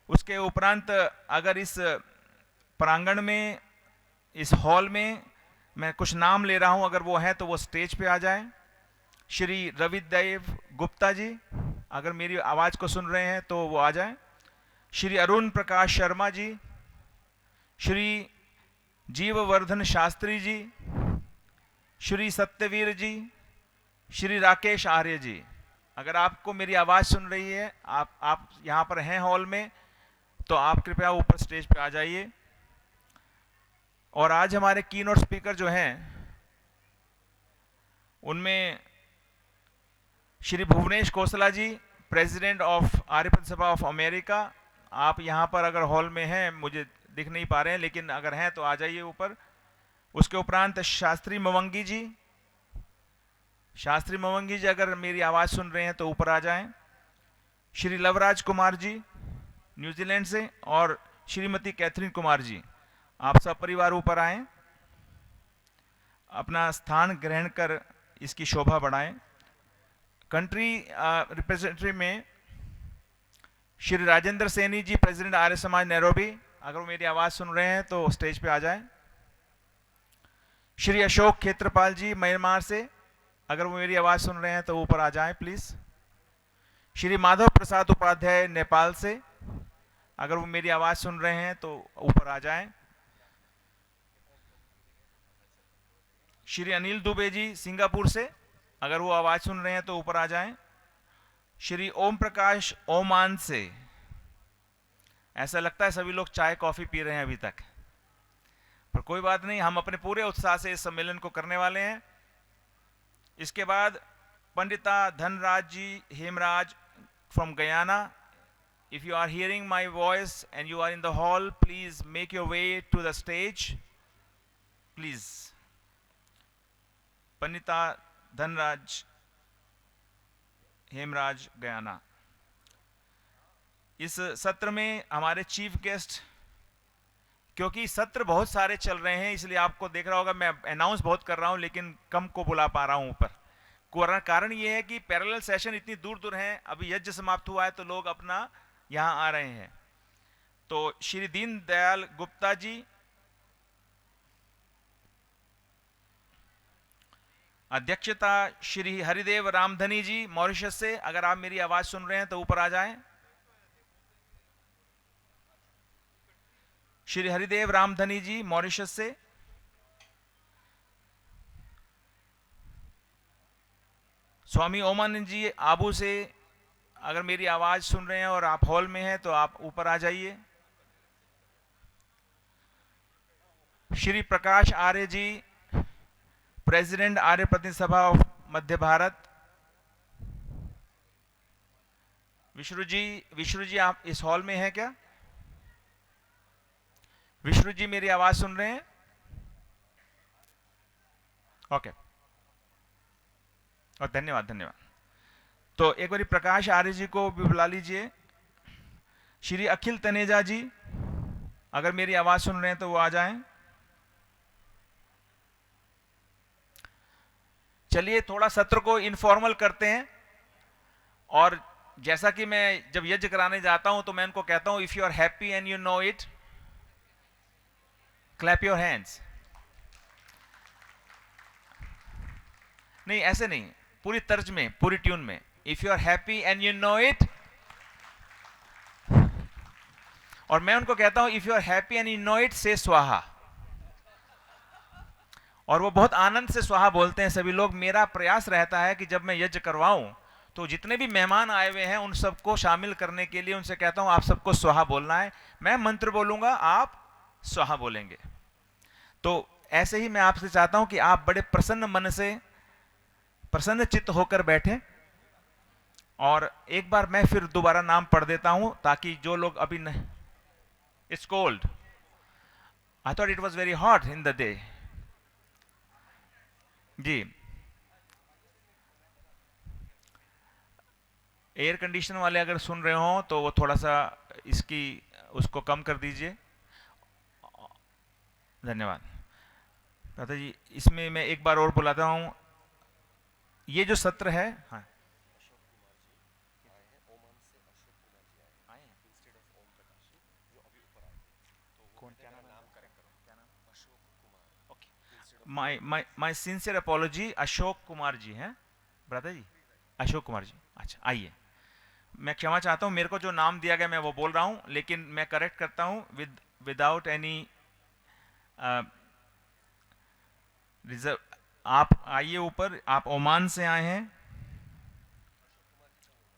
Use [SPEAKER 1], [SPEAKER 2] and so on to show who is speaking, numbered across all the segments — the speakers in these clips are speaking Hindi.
[SPEAKER 1] उसके उपरांत अगर इस प्रांगण में, इस हॉल में मैं कुछ नाम ले रहा हूं, अगर वो है तो वो स्टेज पे आ जाए। श्री रविदेव गुप्ता जी, अगर मेरी आवाज को सुन रहे हैं तो वो आ जाएं। श्री अरुण प्रकाश शर्मा जी, श्री जीववर्धन शास्त्री जी, श्री सत्यवीर जी, श्री राकेश आर्य जी, अगर आपको मेरी आवाज सुन रही है, आप यहां पर हैं हॉल में, तो आप कृपया ऊपर स्टेज पे आ जाइए। और आज हमारे कीनोट स्पीकर जो हैं, उनमें श्री भुवनेश कोसला जी, प्रेसिडेंट ऑफ आर्यप्रति सभा ऑफ अमेरिका। आप यहां पर अगर हॉल में हैं, मुझे दिख नहीं पा रहे हैं, लेकिन अगर हैं तो आ जाइए ऊपर। उसके उपरांत शास्त्री मवंगी जी, शास्त्री मवंगी जी अगर मेरी आवाज सुन रहे हैं तो ऊपर आ जाएं। श्री लवराज कुमार जी न्यूजीलैंड से, और श्रीमती कैथरीन कुमार जी, आप सब परिवार ऊपर आएं, अपना स्थान ग्रहण कर इसकी शोभा बढ़ाएं। कंट्री रिप्रेजेंटेटिव में श्री राजेंद्र सैनी जी, प्रेसिडेंट आर्य समाज नैरोबी, अगर वो मेरी आवाज सुन रहे हैं तो स्टेज पे आ जाएं। श्री अशोक खेत्रपाल जी म्यांमार से, अगर वो मेरी आवाज सुन रहे हैं तो ऊपर आ जाएं प्लीज। श्री माधव प्रसाद उपाध्याय नेपाल से, अगर वो मेरी आवाज सुन रहे हैं तो ऊपर आ जाएं। श्री अनिल दुबे जी सिंगापुर से, अगर वो आवाज सुन रहे हैं तो ऊपर आ जाएं। श्री ओम प्रकाश ओमान से, ऐसा लगता है सभी लोग चाय कॉफी पी रहे हैं अभी तक, पर कोई बात नहीं, हम अपने पूरे उत्साह से इस सम्मेलन को करने वाले हैं। इसके बाद Pandita Dhanraj ji Hemraj from Guyana, if you are hearing my voice and you are in the hall, please make your way to the stage, please. Pandita Dhanraj Hemraj Guyana. इस सत्र में हमारे चीफ गेस्ट, क्योंकि सत्र बहुत सारे चल रहे हैं इसलिए आपको देख रहा होगा मैं अनाउंस बहुत कर रहा हूं लेकिन कम को बुला पा रहा हूं ऊपर। कारण ये है कि पैरेलल सेशन इतनी दूर दूर हैं, अभी यज्ञ समाप्त हुआ है तो लोग अपना यहां आ रहे हैं। तो श्री दीन दयाल गुप्ता जी, अध्यक्षता श्री हरिदेव रामधनी जी मॉरिशस से, अगर आप मेरी आवाज सुन रहे हैं तो ऊपर आ जाएं। श्री हरिदेव रामधनी जी मॉरिशस से। स्वामी ओमानंद जी आबू से, अगर मेरी आवाज सुन रहे हैं और आप हॉल में हैं तो आप ऊपर आ जाइए। श्री प्रकाश आर्य जी, प्रेसिडेंट आर्य प्रतिनिधि सभा ऑफ मध्य भारत। विष्णु जी आप इस हॉल में हैं क्या? विष्णु जी मेरी आवाज सुन रहे हैं? ओके, और धन्यवाद धन्यवाद। तो एक बार प्रकाश आर्य जी को भी बुला लीजिए। श्री अखिल तनेजा जी, अगर मेरी आवाज सुन रहे हैं तो वो आ जाएं। चलिए थोड़ा सत्र को इनफॉर्मल करते हैं, और जैसा कि मैं जब यज्ञ कराने जाता हूं तो मैं उनको कहता हूं, if you are happy and you know it, clap your hands. नहीं ऐसे नहीं, पूरी तर्ज में, पूरी ट्यून में, if you are happy and you know it. और मैं उनको कहता हूं, if you are happy and you know it, say स्वाहा। और वो बहुत आनंद से स्वाहा बोलते हैं सभी लोग। मेरा प्रयास रहता है कि जब मैं यज्ञ करवाऊं तो जितने भी मेहमान आए हुए हैं उन सबको शामिल करने के लिए उनसे कहता हूं, आप सबको स्वाहा बोलना है। मैं मंत्र बोलूंगा, आप स्वाहा बोलेंगे। तो ऐसे ही मैं आपसे चाहता हूं कि आप बड़े प्रसन्न मन से, प्रसन्न चित्त होकर बैठें। और एक बार मैं फिर दोबारा नाम पढ़ देता हूं ताकि जो लोग अभी नहीं। It's cold, I thought it was very hot in the day. जी, एयर कंडीशन वाले अगर सुन रहे हो तो वो थोड़ा सा इसकी उसको कम कर दीजिए। धन्यवाद दादा जी। इसमें मैं एक बार और बुलाता हूं, ये जो सत्र है, हाँ my sincere apology, Ashok Kumar ji हैं ब्रदर जी, अशोक कुमार जी। अच्छा आइए, मैं क्षमा चाहता हूँ, मेरे को जो नाम दिया गया मैं वो बोल रहा हूँ, लेकिन मैं करेक्ट करता हूँ विदाउट एनी रिजर्व। आप आइए ऊपर, आप ओमान से आए हैं।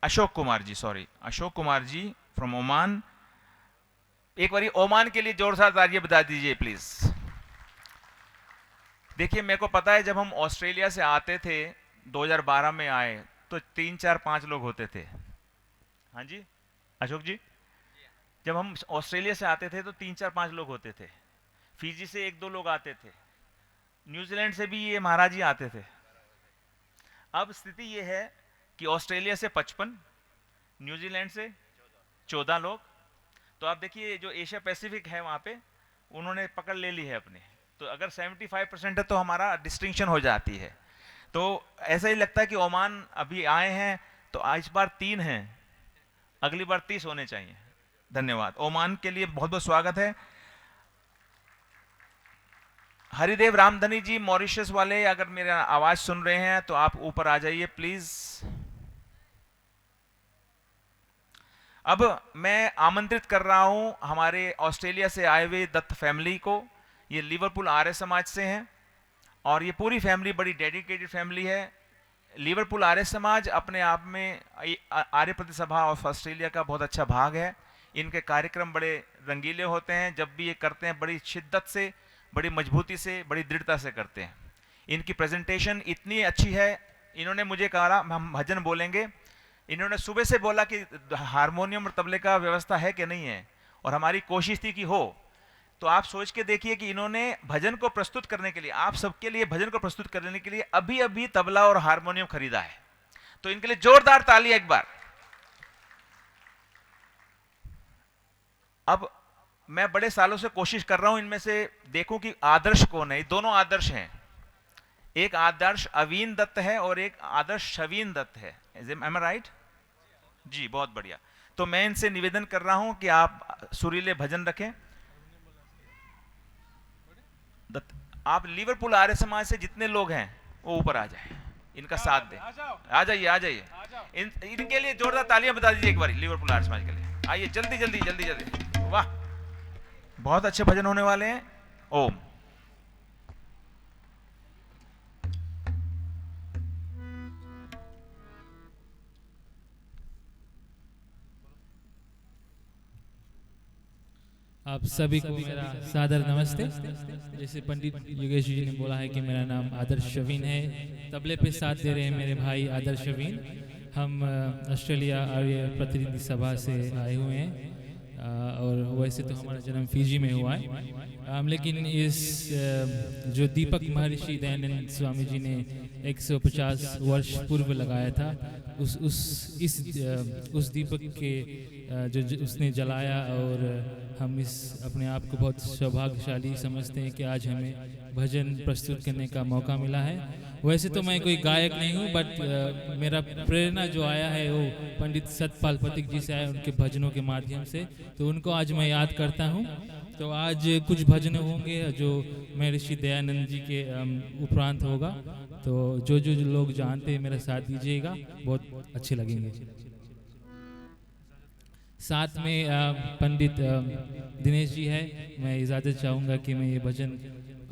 [SPEAKER 1] Ashok Kumar ji, sorry, Ashok Kumar ji from Oman. एक बारी ओमान के लिए जोरदार तालियां बता दीजिए प्लीज। देखिए मेरे को पता है जब हम ऑस्ट्रेलिया से आते थे, 2012 में आए, तो 3 4 5 लोग होते थे। हाँ जी अशोक जी, जब हम ऑस्ट्रेलिया से आते थे तो 3 4 5 लोग होते थे। फिजी से 1 2 लोग आते थे, न्यूजीलैंड से भी ये महाराज जी आते थे। अब स्थिति ये है कि ऑस्ट्रेलिया से 55, न्यूजीलैंड से 14 लोग। तो आप देखिए जो एशिया पैसिफिक है वहाँ पे उन्होंने पकड़ ले ली है अपने। तो अगर 75% है तो हमारा डिस्टिंक्शन हो जाती है। तो ऐसा ही लगता है कि ओमान अभी आए हैं तो इस बार 3 हैं, अगली बार 30 होने चाहिए। धन्यवाद। ओमान के लिए बहुत बहुत स्वागत है। हरिदेव रामधनी जी मॉरिशस वाले, अगर मेरा आवाज सुन रहे हैं तो आप ऊपर आ जाइए प्लीज। अब मैं आमंत्रित कर रहा हूं हमारे ऑस्ट्रेलिया से आए हुए दत्त फैमिली को। ये लिवरपूल आर्य समाज से हैं और ये पूरी फैमिली बड़ी डेडिकेटेड फैमिली है। लिवरपूल आर्य समाज अपने आप में आर्य प्रतिसभा ऑफ ऑस्ट्रेलिया का बहुत अच्छा भाग है। इनके कार्यक्रम बड़े रंगीले होते हैं, जब भी ये करते हैं बड़ी शिद्दत से, बड़ी मजबूती से, बड़ी दृढ़ता से करते हैं। इनकी प्रेजेंटेशन इतनी अच्छी है, इन्होंने मुझे कहा हम भजन बोलेंगे। इन्होंने सुबह से बोला कि हारमोनियम और तबले का व्यवस्था है कि नहीं है, और हमारी कोशिश थी कि हो। तो आप सोच के देखिए कि इन्होंने भजन को प्रस्तुत करने के लिए, आप सबके लिए भजन को प्रस्तुत करने के लिए अभी अभी तबला और हारमोनियम खरीदा है। तो इनके लिए जोरदार ताली एक बार। अब मैं बड़े सालों से कोशिश कर रहा हूं इनमें से देखूं कि आदर्श कौन है। दोनों आदर्श हैं, एक आदर्श अवीन दत्त है और एक आदर्श शवीन दत्त है। एम आई राइट जी? बहुत बढ़िया। तो मैं इनसे निवेदन कर रहा हूं कि आप सुरीले भजन रखें। आप लिवरपूल आर्य समाज से जितने लोग हैं वो ऊपर आ जाए, इनका साथ दें। आ जाइए, आ जाइए। इनके लिए जोरदार तालियां बता दीजिए एक बार लिवरपूल आर्य समाज के लिए। आइए जल्दी जल्दी जल्दी जल्दी। वाह, बहुत अच्छे भजन होने वाले हैं। ओम।
[SPEAKER 2] आप सभी को मेरा सादर नमस्ते। जैसे पंडित योगेश जी ने बोला है कि मेरा नाम आदर्श शवीन है, तबले पे साथ दे रहे हैं मेरे भाई आदर्श शवीन। हम ऑस्ट्रेलिया आर्य प्रतिनिधि सभा से आए हुए हैं और वैसे तो हमारा जन्म फिजी में हुआ है, लेकिन इस जो दीपक महर्षि दयानंद स्वामी जी ने 150 वर्ष पूर्व लगाया था, उस दीपक के जो उसने जलाया, और हम इस अपने आप को बहुत सौभाग्यशाली समझते हैं कि आज हमें भजन प्रस्तुत करने का मौका मिला है। वैसे तो मैं कोई गायक नहीं हूँ, बट मेरा प्रेरणा जो आया है वो पंडित सतपाल पथिक जी से आया, उनके भजनों के माध्यम से। तो उनको आज मैं याद करता हूँ। तो आज कुछ भजन होंगे जो महर्षि दयानंद जी के उपरांत होगा। तो जो लोग जानते हैं मेरा साथ दीजिएगा, बहुत अच्छे लगेंगे। साथ में पंडित दिनेश जी है। मैं इजाज़त चाहूँगा कि मैं ये भजन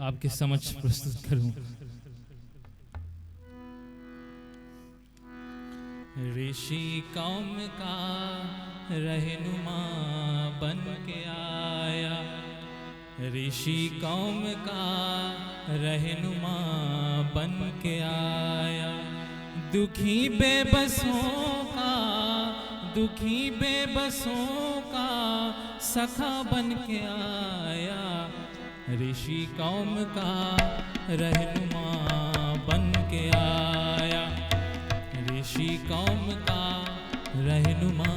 [SPEAKER 2] आपके समक्ष प्रस्तुत करूँ। ऋषि कौम का रहनुमा बन के आया, ऋषि कौम का रहनुमा बन के आया, दुखी बेबसों का सखा बन के आया, ऋषि कौम का रहनुमा बन के आया, ऋषि कौम का रहनुमा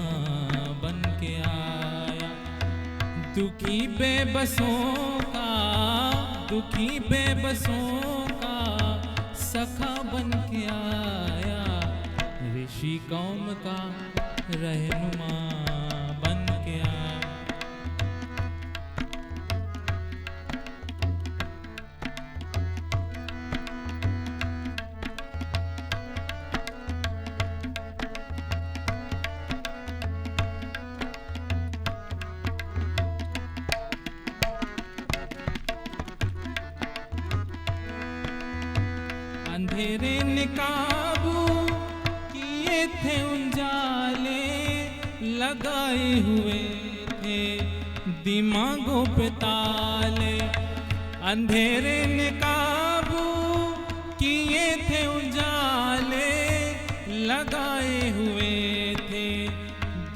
[SPEAKER 2] बन के आया, दुखी बेबसों का सखा बन के आया, ऋषि कौम का रहनुमा बन के आया। अंधेरे ने काबू किए थे उजाले लगाए हुए थे दिमागों पे ताले। अंधेरे ने काबू किए थे उजाले लगाए हुए थे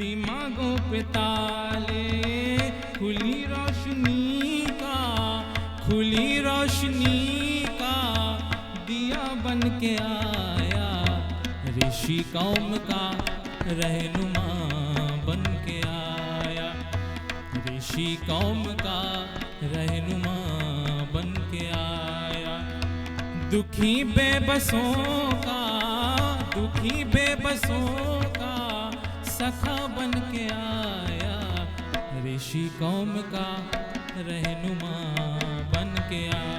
[SPEAKER 2] दिमागों पे ताले। खुली रोशनी का दिया बन के आया ऋषि कौम का रहनुमा बन के आया। ऋषि कौम का रहनुमा बन के आया। दुखी बेबसों का सखा बन के आया ऋषि कौम का रहनुमा बन के आया।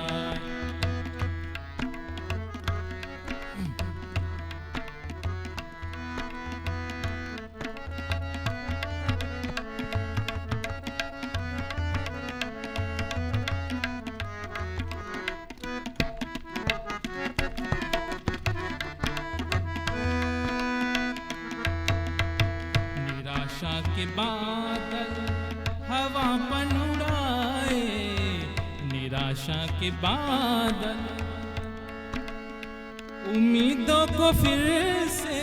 [SPEAKER 2] निराशा के बादल हवा पर उड़ाए। निराशा के बादल उम्मीदों को फिर से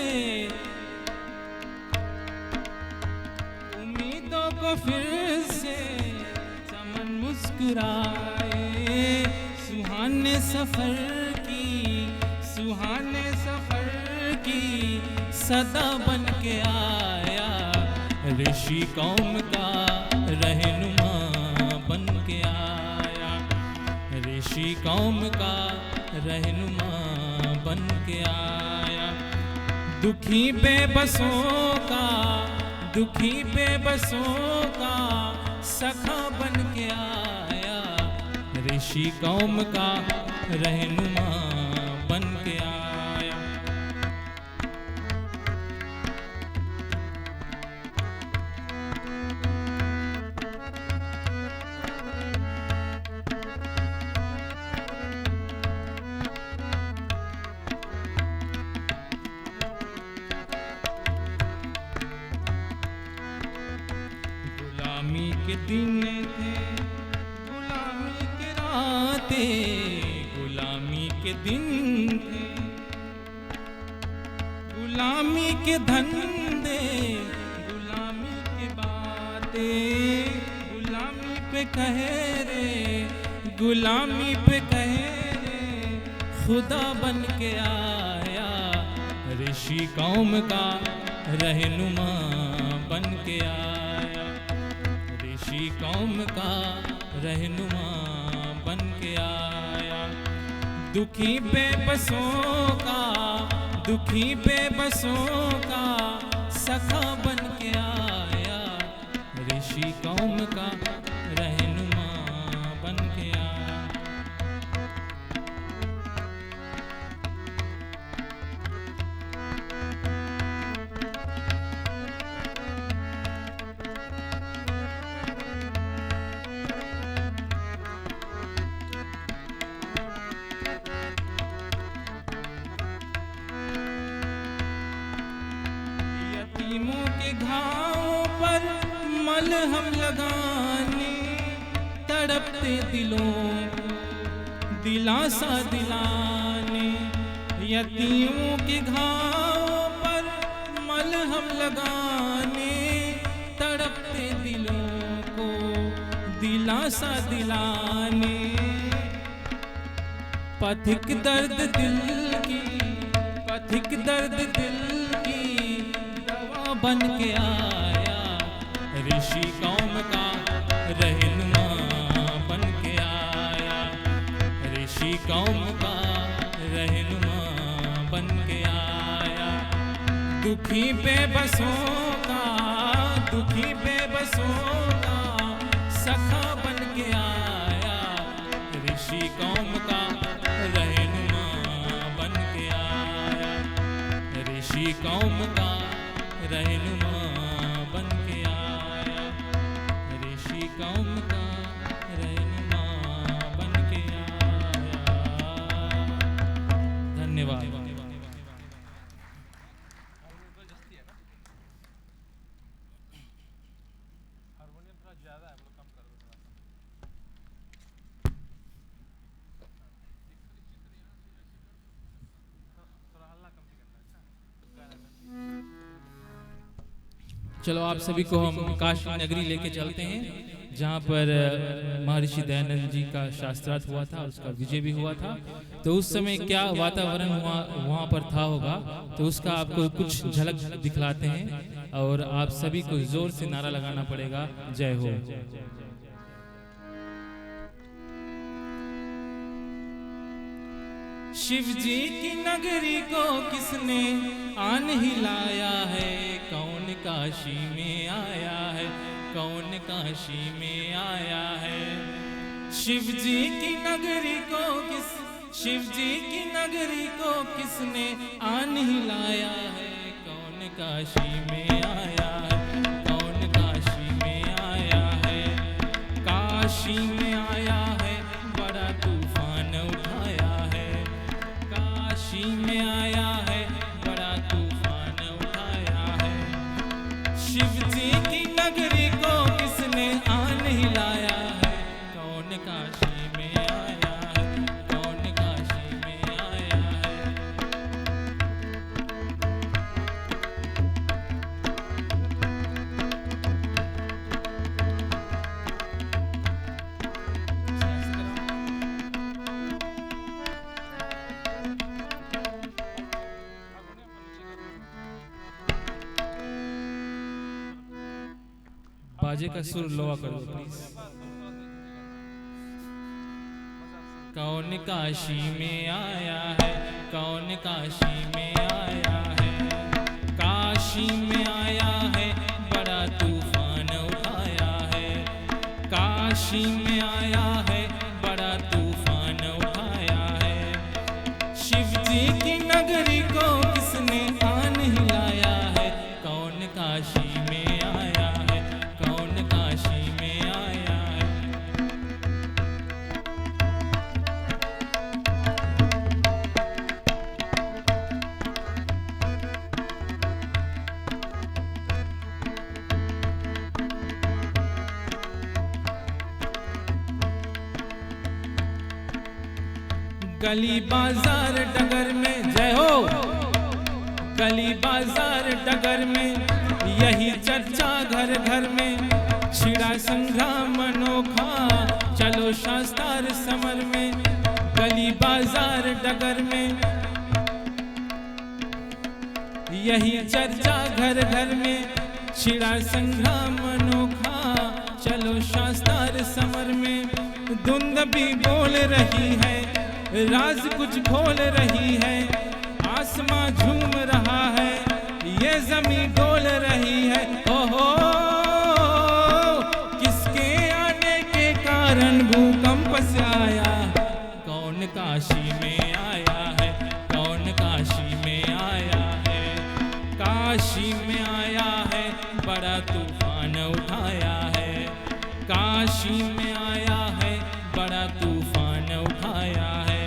[SPEAKER 2] चमन मुस्कुराए। सुहाने सफर की सदा बन के आया ऋषि कौम का रहनुमा बन के आया। ऋषि कौम का रहनुमा बन के आया। दुखी बेबसों का सखा बन के आया ऋषि कौम का रहनुमा बन के आया। गुलामी के दिन थे गुलामी के रातें। गुलामी के दिन थे गुलामी के धंधे गुलामी के बातें। गुलामी पे कहे रे खुदा बन के आया ऋषि कौम का रहनुमा बन के आया। ऋषि कौम का रहनुमा बन के आया। दुखी बेबसों का सखा बन के आया ऋषि कौम का रहनुमा बन के आया। यतीमों के घावों पर मलहम लगाने तड़पते दिलों को दिलासा दिलाने। यतीमों के घावों पर मलहम लगाने तड़पते दिलों को दिलासा दिलाने। पथिक दर्द दिल की दवा बन के आया ऋषि कौम का रहनुमा बन के आया। ऋषि कौम का रहनुमा बन के आया। दुखी बेबसों का सखा बन के आया ऋषि कौम का रहनुमा बन के आया। ऋषि कौम का रहनुमा बन के आया। ऋषि कौम का रहनुमा बन के आया। धन्यवाद। चलो आप सभी को हम काशी नगरी लेके चलते हैं, जहाँ पर महर्षि दयानंद जी का शास्त्रार्थ हुआ था, उसका विजय भी हुआ था। तो उस समय क्या वातावरण वहाँ पर था होगा, तो उसका आपको कुछ झलक दिखलाते हैं और आप सभी को जोर से नारा लगाना पड़ेगा, जय हो। शिव जी की नगरी को किसने आन हिलाया है, कौन काशी में आया है, कौन काशी में आया है। शिव जी की नगरी को शिव जी की नगरी को किसने आन हिलाया है, कौन काशी में आया है, कौन काशी में आया है। काशी में आया है, बड़ा तूफान उठाया है, काशी में आया है, बड़ा तूफान उठाया है। शिव जी की नगरी को किसने आन हिलाया है, कौन काशी में आया है, कौन काशी में आया है। बाजे का सुर लोआ कर दो प्लीज। कौन काशी में आया है, कौन काशी में आया है। काशी में आया है, बड़ा तूफान उठाया है, काशी में आया है, बड़ा तूफान उठाया है। शिव जी की नगरी को किसने आन हिलाया है, कौन काशी में आया है, कौन काशी में आया है। गली बाजार डगर में, जय हो। गली बाजार डगर में यही चर्चा घर घर में, छिड़ा संग्राम अनोखा, चलो शास्त्रार समर में। गली बाजार डगर में यही चर्चा घर घर में, छिड़ा संग्राम अनोखा, चलो शास्त्रार समर में। धुंध भी बोल रही है, राज कुछ खोल रही है, आसमां झूम रहा है, ये जमीन डोल रही है। ओहो, किसके आने के कारण भूकंप से आया, कौन काशी में आया है, कौन काशी में आया है। काशी में आया है, बड़ा तूफान उठाया है, काशी में आया है, बड़ा तूफान उठाया है।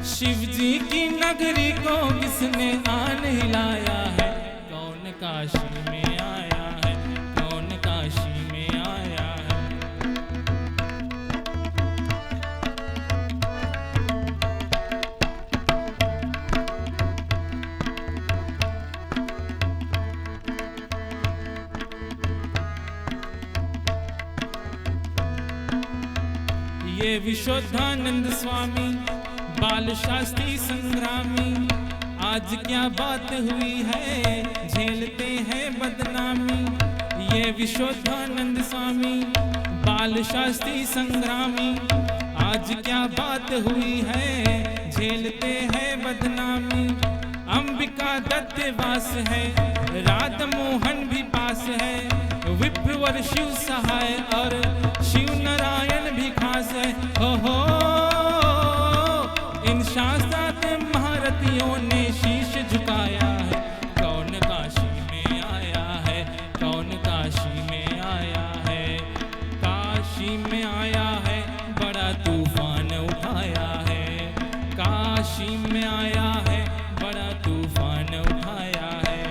[SPEAKER 2] शिव जी की नगरी को किसने आन हिलाया है, कौन काशी में आया है, कौन काशी में आया है। ये विशुद्धानंद स्वामी, बाल शास्त्री संग्रामी, आज क्या बात हुई है, झेलते हैं बदनामी। ये विशुद्धानंद स्वामी, बाल शास्त्री संग्रामी, आज क्या बात हुई है, झेलते हैं बदनामी। अंबिका दत्त वास है, राधा मोहन भी पास है, विप्रवर शिव सहाय और शिव नारायण भी खास है। हो इन शास्त्रार्थ महारथियों ने शीश झुकाया है, कौन काशी में आया है, कौन काशी में आया है। काशी में आया है, बड़ा तूफान उठाया है, काशी में आया है, बड़ा तूफान उठाया है।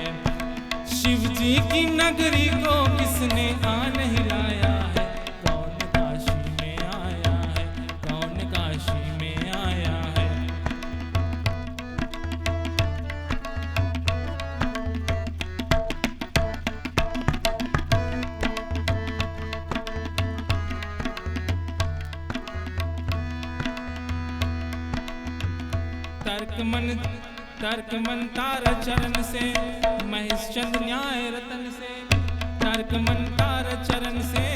[SPEAKER 2] शिव जी की नगरी को किसने आन हिलाया है, तर्क मन तार चरण से, महेश चंद्र न्याय रतन से। तर्क मन तार चरण से,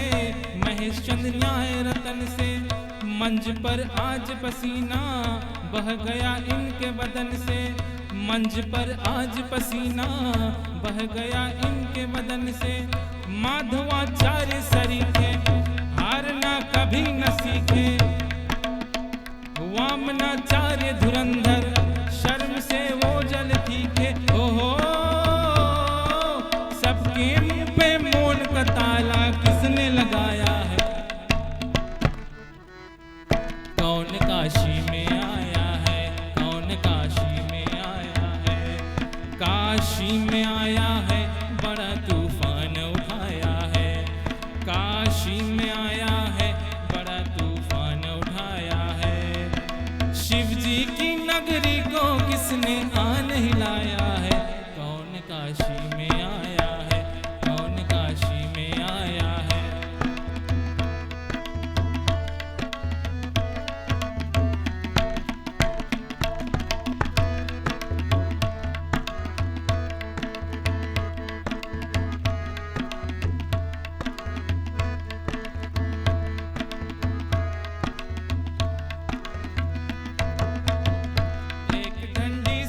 [SPEAKER 2] महेश चंद्र न्याय रतन से। मंच पर आज पसीना बह गया इनके बदन से, मंच पर आज पसीना बह गया इनके बदन से। माधवाचार्य सरीखे हारना कभी न सीखे, वामनाचार्य धुरंधर शर्म से वो जल फीके। ओहो सबके मुंह पे मौन का ताला किसने लगाया है, कौन काशी में आया है, कौन काशी में आया है। काशी में आया है बड़ा तूफान उठाया है, काशी में आया है बड़ा तूफान उठाया है। शिव जी की नगरी को किसने आन हिलाया है, कौन काशी में आया है, कौन काशी में आया है।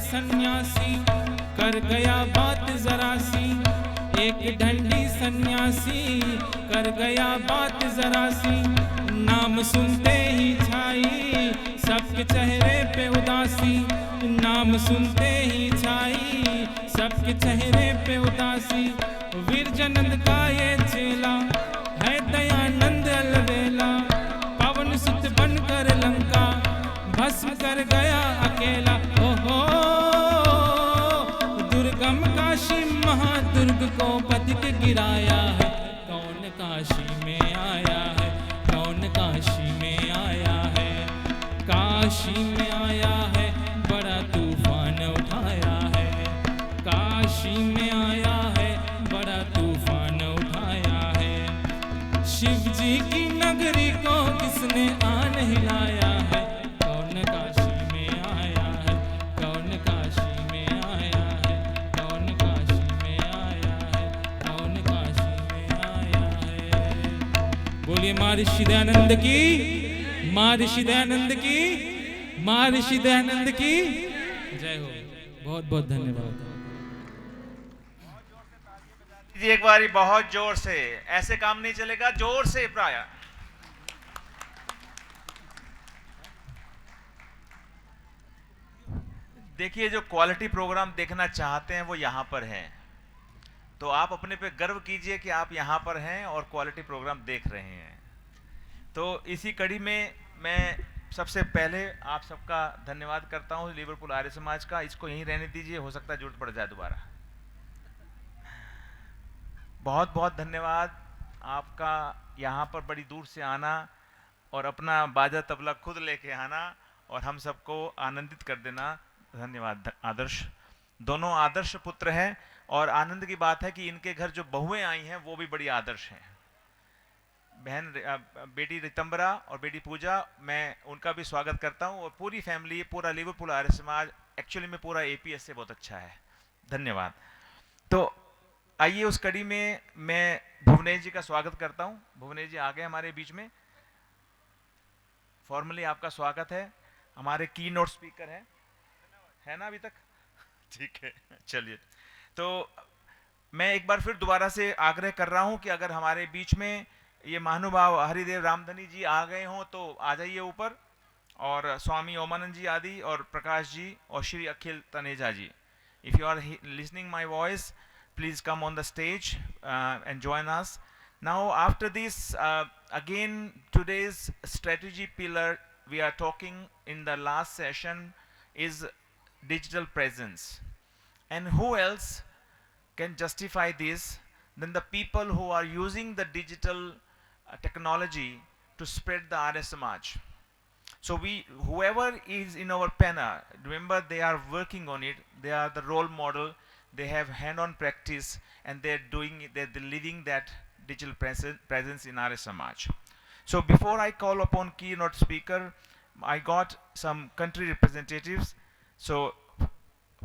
[SPEAKER 2] सन्यासी कर गया बात जरा सी, एक ढंडी सन्यासी कर गया बात जरा सी। नाम सुनते ही छाई सबके चेहरे पे उदासी, नाम सुनते ही छाई सबके चेहरे पे उदासी। वीरजनंद का ये चेला है दयानंद अलवेला, पवन सुत बनकर लंका भस्म कर गया अकेला। ओहो दुर्गम काशी महादुर्ग को पतित गिराया है, कौन काशी में आया है, कौन काशी में आया है। काशी में आया है बड़ा तूफान उठाया है, काशी में आया है बड़ा तूफान उठाया है। शिव जी की नगरी को किसने आन हिलाया है, कौन काशी में आया है, कौन काशी में आया है, कौन काशी में आया है, कौन काशी में आया है। बोलिए महर्षि दयानंद की, महर्षि दयानंद की, महर्षि दयानंद की जय हो। बहुत बहुत धन्यवाद
[SPEAKER 1] जी। एक बारी बहुत जोर से, ऐसे काम नहीं चलेगा, जोर से प्राय। देखिए जो क्वालिटी प्रोग्राम देखना चाहते हैं वो यहाँ पर हैं, तो आप अपने पे गर्व कीजिए कि आप यहाँ पर हैं और क्वालिटी प्रोग्राम देख रहे हैं। तो इसी कड़ी में मैं सबसे पहले आप सबका धन्यवाद करता हूँ, लिवरपूल आर्य समाज का। इसको यहीं रहने दीजिए, हो सकता है जरूरत पड़ जाए दोबारा। बहुत बहुत धन्यवाद आपका, यहाँ पर बड़ी दूर से आना और अपना बाजा तबला खुद लेके आना और हम सबको आनंदित कर देना। धन्यवाद। आदर्श, दोनों आदर्श पुत्र हैं और आनंद की बात है कि इनके घर जो बहुएं आई हैं वो भी बड़ी आदर्श हैं। बहन बेटी रितंबरा और बेटी पूजा, मैं उनका भी स्वागत करता हूं और पूरी फैमिली, पूरा लिवरपूल आर्य समाज, एक्चुअली में पूरा एपीएस से बहुत अच्छा है। धन्यवाद। तो आइए उस कड़ी में मैं भुवनेश जी का स्वागत करता हूं। भुवनेश जी आ गए हमारे बीच में, फॉर्मली आपका स्वागत है। हमारे की नोट स्पीकर है ना अभी तक? ठीक है, चलिए। तो मैं एक बार फिर दोबारा से आग्रह कर रहा हूं कि अगर हमारे बीच में ये महानुभाव हरिदेव रामधनी जी आ गए हों तो आ जाइए ऊपर, और स्वामी ओमानंद जी आदि और प्रकाश जी और Shri Akhil Taneja ji, if you are listening my voice, please come on the stage and join us. Now after this, again today's strategy pillar we are talking in the last session is digital presence. And who else can justify this than the people who are using the digital technology to spread the Arya Samaj. So whoever is in our panel, remember they are working on it, they are the role model, they have hand-on practice, and they're living that digital presence in Arya Samaj. So before I call upon keynote speaker, I got some country representatives. So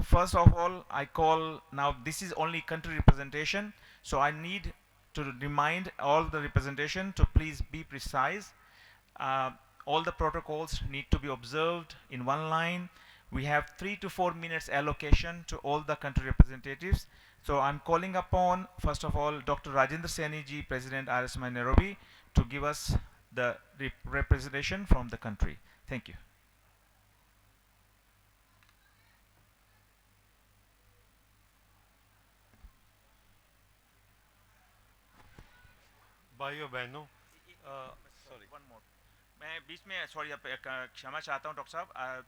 [SPEAKER 1] first of all, I call now, this is only country representation, so I need to remind all the representation to please be precise. Uh, all the protocols need to be observed in one line. We have 3 to 4 minutes allocation to all the country representatives. So I'm calling upon, first of all, Dr. Rajendra Saini ji, President RSMI Nairobi, to give us the representation from the country. Thank you.
[SPEAKER 3] भाइयों बहनों
[SPEAKER 1] सॉरी वन मोर, मैं बीच में सॉरी क्षमा चाहता हूँ डॉक्टर साहब।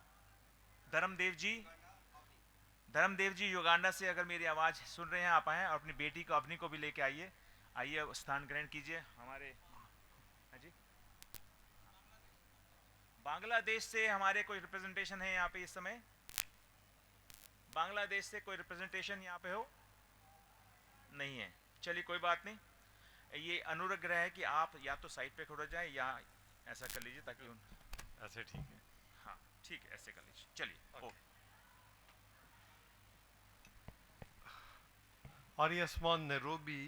[SPEAKER 1] धर्मदेव जी युगांडा से अगर मेरी आवाज़ सुन रहे हैं, आप आएँ और अपनी बेटी को, अपनी को भी लेके आइए। आइए स्थान ग्रहण कीजिए हमारे। हाँ जी, बांग्लादेश से हमारे कोई रिप्रेजेंटेशन है यहाँ पे इस समय? बांग्लादेश से कोई रिप्रेजेंटेशन यहाँ पे हो? नहीं है, चलिए कोई बात नहीं। ये अनुग्रह है कि आप या तो साइड पे खड़े जाएं या ऐसा कर लीजिए ताकि
[SPEAKER 3] ऐसे ठीक है।
[SPEAKER 1] हाँ ठीक है, ऐसे कर लीजिए। चलिए ओके।
[SPEAKER 3] आर्यमान नैरोबी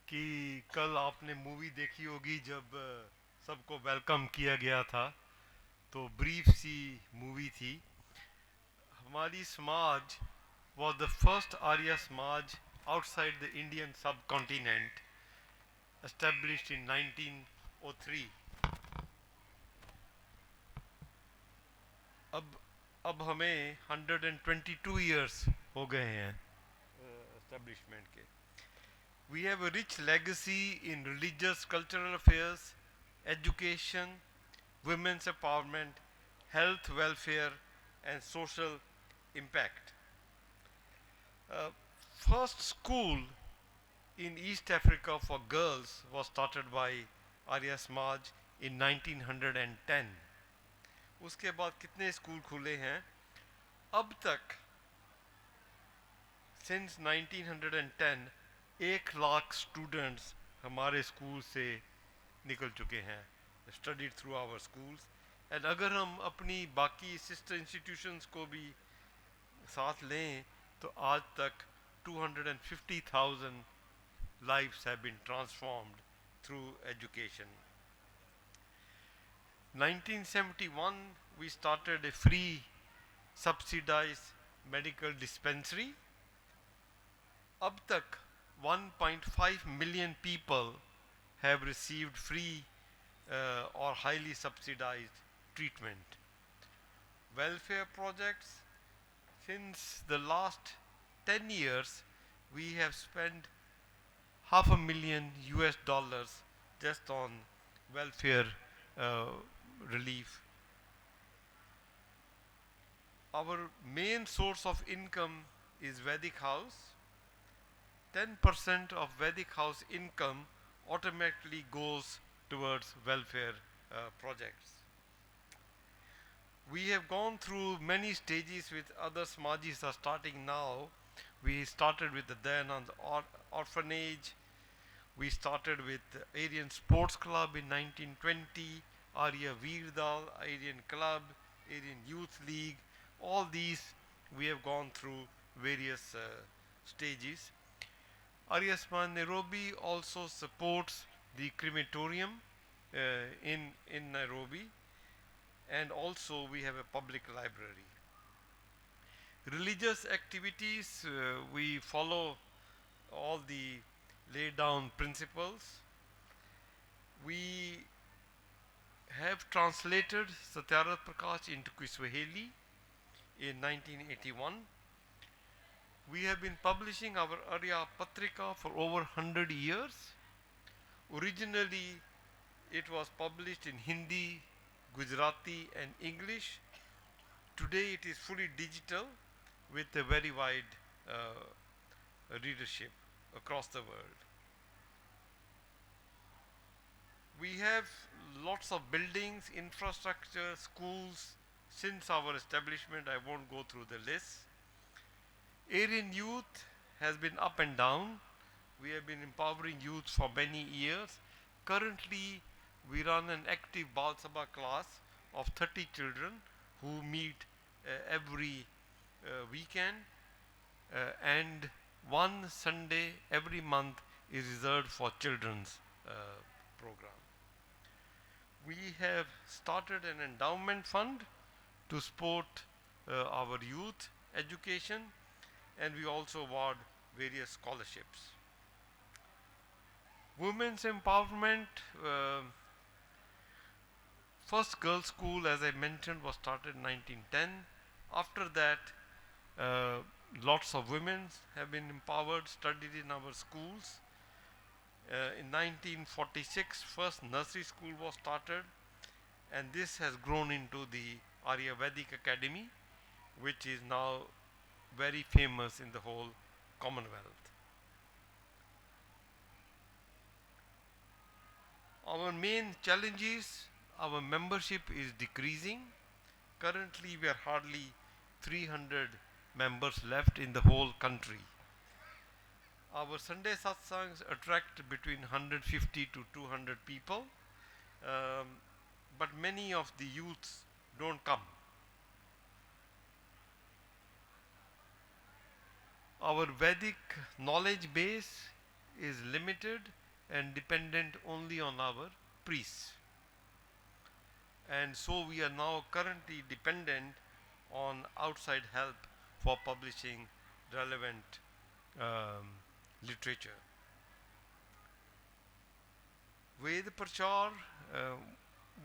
[SPEAKER 3] की कल आपने मूवी देखी होगी जब सबको वेलकम किया गया था, तो ब्रीफ सी मूवी थी। हमारी समाज was the first Arya Samaj outside the Indian subcontinent, established in 1903. अब हमें 122 years हो गए हैं establishment के। We have a rich legacy in religious, cultural affairs, education, women's empowerment, health, welfare, and social impact. First school in East Africa for girls was started by Arya Samaj in 1910. उसके बाद कितने स्कूल खुले हैं अब तक? Since 1910 1 लाख स्टूडेंट्स हमारे स्कूल से निकल चुके हैं, studied through our schools. And अगर हम अपनी बाकी sister institutions को भी साथ लें तो आज तक 250,000 lives have been transformed through education. 1971 we started a free subsidized medical dispensary. अब तक 1.5 million people have received free or highly subsidized treatment. Welfare projects, since the last 10 years we have spent $500,000 US just on welfare relief. Our main source of income is Vedic House. 10% of Vedic House income automatically goes towards welfare projects. We have gone through many stages with other Samajis are starting now. We started with the Dayanand Orphanage. We started with the Aryan Sports Club in 1920, Arya Veerdal, Aryan Club, Aryan Youth League. All these we have gone through various stages. Arya Samaj Nairobi also supports the crematorium in Nairobi, and also we have a public library. Religious activities, we follow all the laid down principles. We have translated Satyagraha Prakash into Kiswahili in 1981. We have been publishing our Arya Patrika for over 100 years. Originally, it was published in Hindi, Gujarati, and English. Today, it is fully digital with a very wide readership across the world. We have lots of buildings, infrastructure, schools. Since our establishment, I won't go through the list. Aryan youth has been up and down. We have been empowering youth for many years. Currently, we run an active Bal Sabha class of 30 children who meet every weekend, and one Sunday every month is reserved for children's program. We have started an endowment fund to support our youth education, and we also award various scholarships. Women's empowerment, first girls' school, as I mentioned, was started in 1910. After that, lots of women have been empowered, studied in our schools. In 1946, first nursery school was started, and this has grown into the Aryavedic Academy, which is now very famous in the whole Commonwealth. Our main challenge is our membership is decreasing. Currently, we are hardly 300 members left in the whole country. Our Sunday satsangs attract between 150 to 200 people, but many of the youths don't come. Our Vedic knowledge base is limited and dependent only on our priests. And so we are now currently dependent on outside help for publishing relevant literature. Ved Prachar,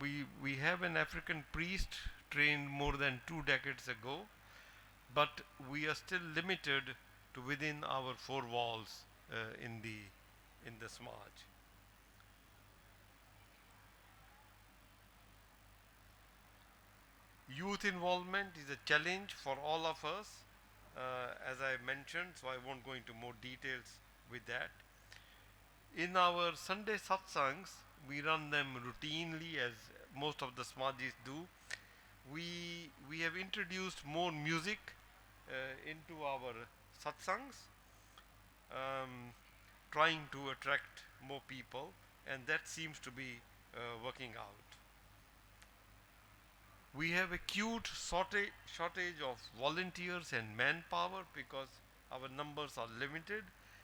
[SPEAKER 3] we have an African priest trained more than 2 decades ago, but we are still limited to within our 4 walls in the Samaj. Youth involvement is a challenge for all of us, as I mentioned, so I won't go into more details with that. In our Sunday satsangs, we run them routinely as most of the Samajis do. We have introduced more music into our satsangs, trying to attract more people, and that seems to be working out. We have acute shortage of volunteers and manpower because our numbers are limited,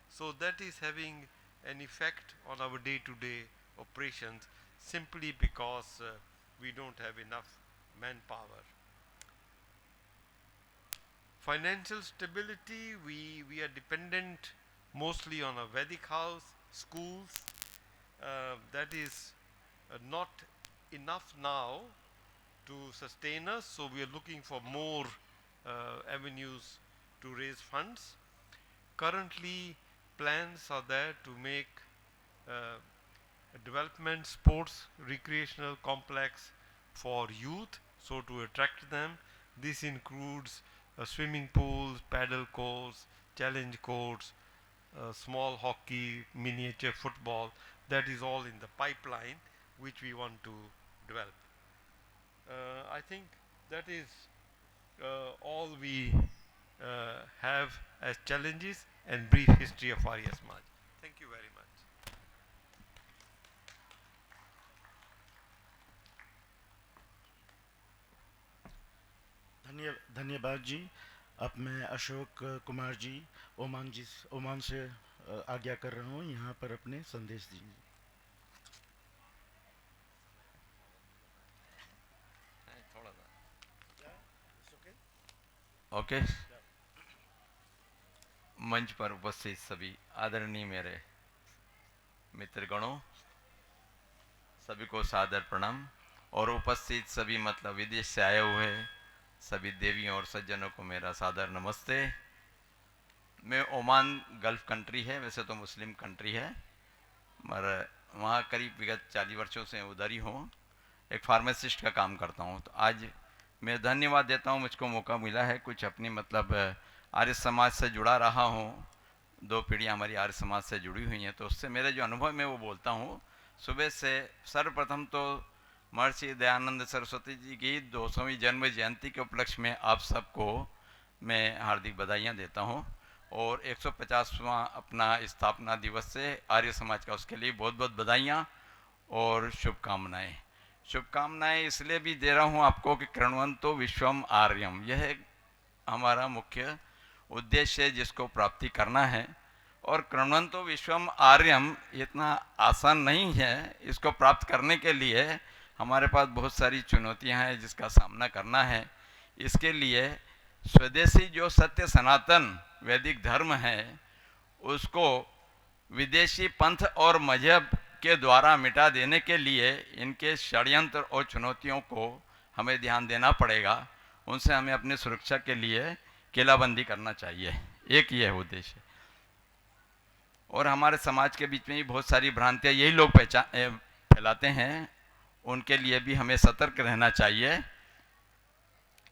[SPEAKER 3] so that is having an effect on our day-to-day operations simply because we don't have enough manpower. Financial stability, we are dependent mostly on a Vedic house, schools. That is not enough now to sustain us, so we are looking for more avenues to raise funds. Currently, plans are there to make a development sports recreational complex for youth, so to attract them. This includes swimming pools, paddle courts, challenge courts, small hockey, miniature football. That is all in the pipeline, which we want to develop. I think that is all we have as challenges and brief history of Arya Samaj. Thank you very much.
[SPEAKER 4] धन्यवाद जी। अब मैं अशोक कुमार जी ओमान से आज्ञा कर रहा हूँ, यहाँ पर अपने संदेश दीजिए।
[SPEAKER 5] ओके। मंच पर उपस्थित सभी आदरणीय मेरे मित्रगणों, सभी को सादर प्रणाम, और उपस्थित सभी मतलब विदेश से आए हुए सभी देवियों और सज्जनों को मेरा सादर नमस्ते। मैं ओमान गल्फ कंट्री है, वैसे तो मुस्लिम कंट्री है, मगर वहाँ करीब विगत 40 वर्षों से उधर ही हूँ। एक फार्मासिस्ट का काम करता हूँ। तो आज मैं धन्यवाद देता हूँ, मुझको मौका मिला है कुछ अपनी मतलब आर्य समाज से जुड़ा रहा हूँ। 2 पीढ़ियाँ हमारी आर्य समाज से जुड़ी हुई हैं, तो उससे मेरे जो अनुभव मैं वो बोलता हूँ। सुबह से सर्वप्रथम तो महर्षि दयानंद सरस्वती जी की 200वीं जन्म जयंती के उपलक्ष्य में आप सबको मैं हार्दिक बधाइयाँ देता हूँ, और 150वां अपना स्थापना दिवस से आर्य समाज का, उसके लिए बहुत बहुत बधाइयाँ और शुभकामनाएँ। शुभकामनाएँ इसलिए भी दे रहा हूँ आपको कि कृण्वन्तो विश्वम आर्यम, यह हमारा मुख्य उद्देश्य है जिसको प्राप्ति करना है। और कृण्वन्तो विश्वम आर्यम इतना आसान नहीं है। इसको प्राप्त करने के लिए हमारे पास बहुत सारी चुनौतियां हैं जिसका सामना करना है। इसके लिए स्वदेशी जो सत्य सनातन वैदिक धर्म है उसको विदेशी पंथ और मजहब के द्वारा मिटा देने के लिए इनके षड्यंत्र और चुनौतियों को हमें ध्यान देना पड़ेगा। उनसे हमें अपनी सुरक्षा के लिए किलाबंदी करना चाहिए। एक ये है उद्देश्य। और हमारे समाज के बीच में भी बहुत सारी भ्रांतियाँ यही लोग फैलाते हैं, उनके लिए भी हमें सतर्क रहना चाहिए।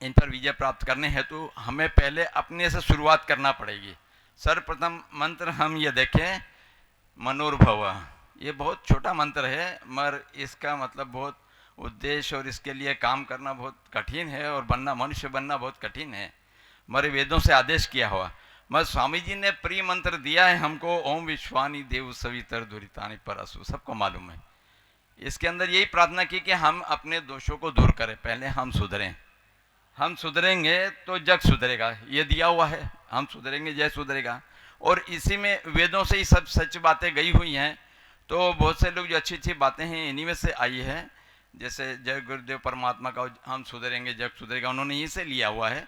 [SPEAKER 5] इन पर विजय प्राप्त करने हेतु हमें पहले अपने से शुरुआत करना पड़ेगी। सर्वप्रथम मंत्र हम ये देखें, मनोर्भव। ये बहुत छोटा मंत्र है मगर इसका मतलब बहुत उद्देश्य और इसके लिए काम करना बहुत कठिन है और बनना, मनुष्य बनना बहुत कठिन है। हमारे वेदों से आदेश किया हुआ। मगर स्वामी जी ने प्रिय मंत्र दिया है हमको, ओम विश्वानी देव सवितर दुरितानि परसु, सबको मालूम है। इसके अंदर यही प्रार्थना की कि हम अपने दोषों को दूर करें, पहले हम सुधरें। हम सुधरेंगे तो जग सुधरेगा, ये दिया हुआ है। हम सुधरेंगे जय सुधरेगा। और इसी में वेदों से ही सब सच बातें गई हुई हैं। तो बहुत से लोग जो अच्छी अच्छी बातें हैं इन्हीं में से आई है। जैसे जय गुरुदेव परमात्मा का हम सुधरेंगे जग सुधरेगा, उन्होंने यहीं से लिया हुआ है।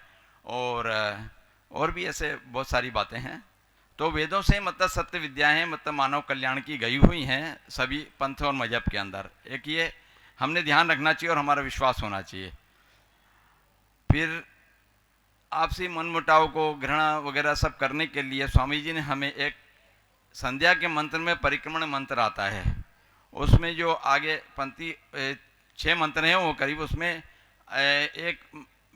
[SPEAKER 5] और भी ऐसे बहुत सारी बातें हैं। तो वेदों से मतलब सत्य विद्याएं मतलब मानव कल्याण की गई हुई हैं सभी पंथ और मजहब के अंदर। एक ये हमने ध्यान रखना चाहिए और हमारा विश्वास होना चाहिए। फिर आपसी मनमुटाव को, घृणा वगैरह सब करने के लिए स्वामी जी ने हमें एक संध्या के मंत्र में परिक्रमण मंत्र आता है, उसमें जो आगे पंक्ति 6 मंत्र हैं वो करीब, उसमें एक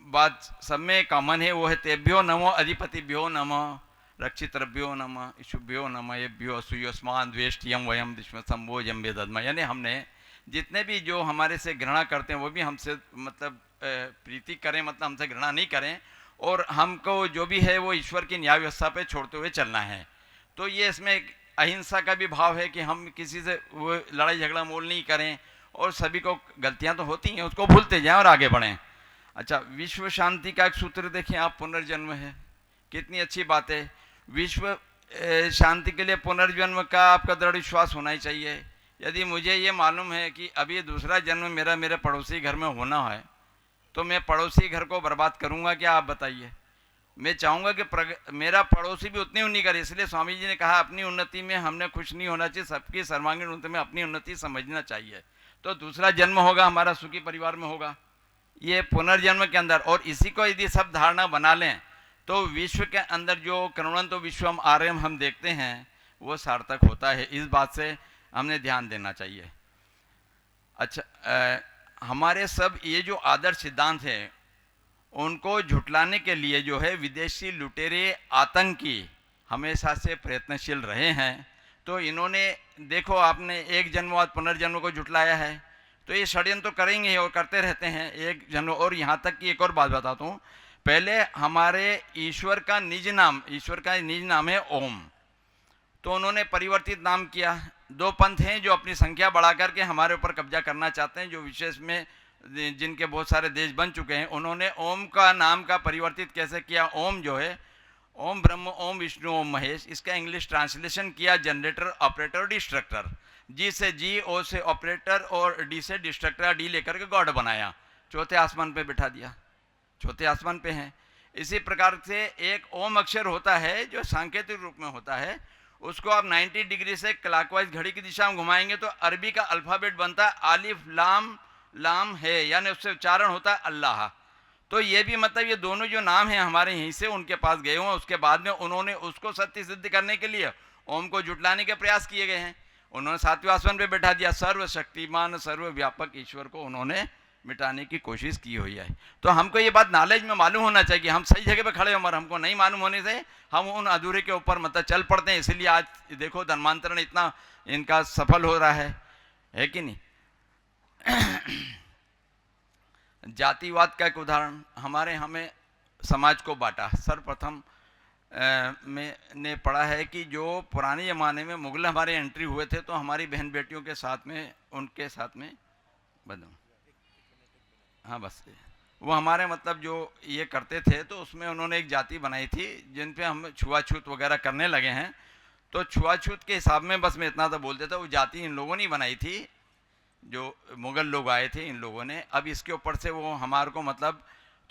[SPEAKER 5] बात सब में कॉमन है, वो है तेभ्यो नमो अधिपतिभ्यो नमः रक्षितभ्यो नमः इशुभ्यो नमः येभ्यो असूयोस्मान द्वेष्टियम वयम दिश्म संभोजम वेदद्म। यानी हमने जितने भी जो हमारे से घृणा करते हैं वो भी हमसे मतलब प्रीति करें, मतलब हमसे घृणा नहीं करें। और हमको जो भी है वो ईश्वर की न्याय व्यवस्था पे छोड़ते हुए चलना है। तो ये इसमें एक अहिंसा का भी भाव है कि हम किसी से वो लड़ाई झगड़ा मोल नहीं करें और सभी को गलतियां तो होती हैं उसको भूलते जाएं और आगे बढ़ें। अच्छा, विश्व शांति का एक सूत्र देखें आप, पुनर्जन्म है, कितनी अच्छी बात है। विश्व शांति के लिए पुनर्जन्म का आपका दृढ़ विश्वास होना ही चाहिए। यदि मुझे ये मालूम है कि अभी दूसरा जन्म मेरा मेरे पड़ोसी घर में होना है तो मैं पड़ोसी घर को बर्बाद करूंगा क्या? आप बताइए। मैं चाहूँगा कि मेरा पड़ोसी भी उतनी उन्नति करे। इसलिए स्वामी जी ने कहा अपनी उन्नति में हमने खुश नहीं होना चाहिए, सबकी सर्वांगीण उन्नति में अपनी उन्नति समझना चाहिए। तो दूसरा जन्म होगा हमारा सुखी परिवार में होगा, ये पुनर्जन्म के अंदर। और इसी को यदि सब धारणा बना लें तो विश्व के अंदर जो कृण्वन्तो विश्वम आर्यम हम देखते हैं वो सार्थक होता है। इस बात से हमने ध्यान देना चाहिए। अच्छा, हमारे सब ये जो आदर्श सिद्धांत हैं उनको झुटलाने के लिए जो है विदेशी लुटेरे आतंकी हमेशा से प्रयत्नशील रहे हैं। तो इन्होंने देखो आपने एक जन्म बाद पुनर्जन्म को झुटलाया है, तो ये षड्यंत्र तो करेंगे और करते रहते हैं एक जन्म। और यहाँ तक कि एक और बात बताता हूँ, पहले हमारे ईश्वर का निज नाम है ओम, तो उन्होंने परिवर्तित नाम किया। 2 पंथ हैं जो अपनी संख्या बढ़ा करके हमारे ऊपर कब्जा करना चाहते हैं, जो विशेष में जिनके बहुत सारे देश बन चुके हैं। उन्होंने ओम का नाम का परिवर्तित कैसे किया? ओम जो है ओम ब्रह्म ओम विष्णु ओम महेश, इसका इंग्लिश ट्रांसलेशन किया जनरेटर ऑपरेटर डिस्ट्रक्टर। जी से जी, ओ से ऑपरेटर और डी से डिस्ट्रक्टर, डी लेकर के गॉड बनाया, चौथे आसमान पे बिठा दिया, चौथे आसमान पे हैं। इसी प्रकार से एक ओम अक्षर होता है जो सांकेतिक रूप में होता है, उसको आप 90 डिग्री से क्लॉकवाइज घड़ी की दिशा में घुमाएंगे तो अरबी का अल्फ़ाबेट बनता है अलिफ लाम लाम है, यानी उससे उच्चारण होता है अल्लाह। तो ये भी मतलब ये दोनों जो नाम हैं हमारे यहीं से उनके पास गए हुए, उसके बाद में उन्होंने उसको सत्य सिद्ध करने के लिए ओम को जुटलाने के प्रयास किए गए हैं। उन्होंने 7वें आसमान पे बैठा दिया, सर्वशक्तिमान सर्वव्यापक ईश्वर को उन्होंने मिटाने की कोशिश की हुई है। तो हमको ये बात नॉलेज में मालूम होना चाहिए कि हम सही जगह पे खड़े हैं, मगर हमको नहीं मालूम होने से हम उन अधूरे के ऊपर मतलब चल पड़ते हैं। इसलिए आज देखो धर्मांतरण इतना इनका सफल हो रहा है कि नहीं। जातिवाद का एक उदाहरण, हमारे हमें समाज को बांटा। सर्वप्रथम मैंने पढ़ा है कि जो पुराने ज़माने में मुगल हमारे एंट्री हुए थे तो हमारी बहन बेटियों के साथ में उनके साथ में बदम, हाँ बस वो हमारे मतलब जो ये करते थे तो उसमें उन्होंने एक जाति बनाई थी जिन पे हम छुआछूत वगैरह करने लगे हैं। तो छुआछूत के हिसाब में बस मैं इतना तो बोल देता, वो जाति इन लोगों ने बनाई थी, जो मुगल लोग आए थे इन लोगों ने। अब इसके ऊपर से वो हमारे को मतलब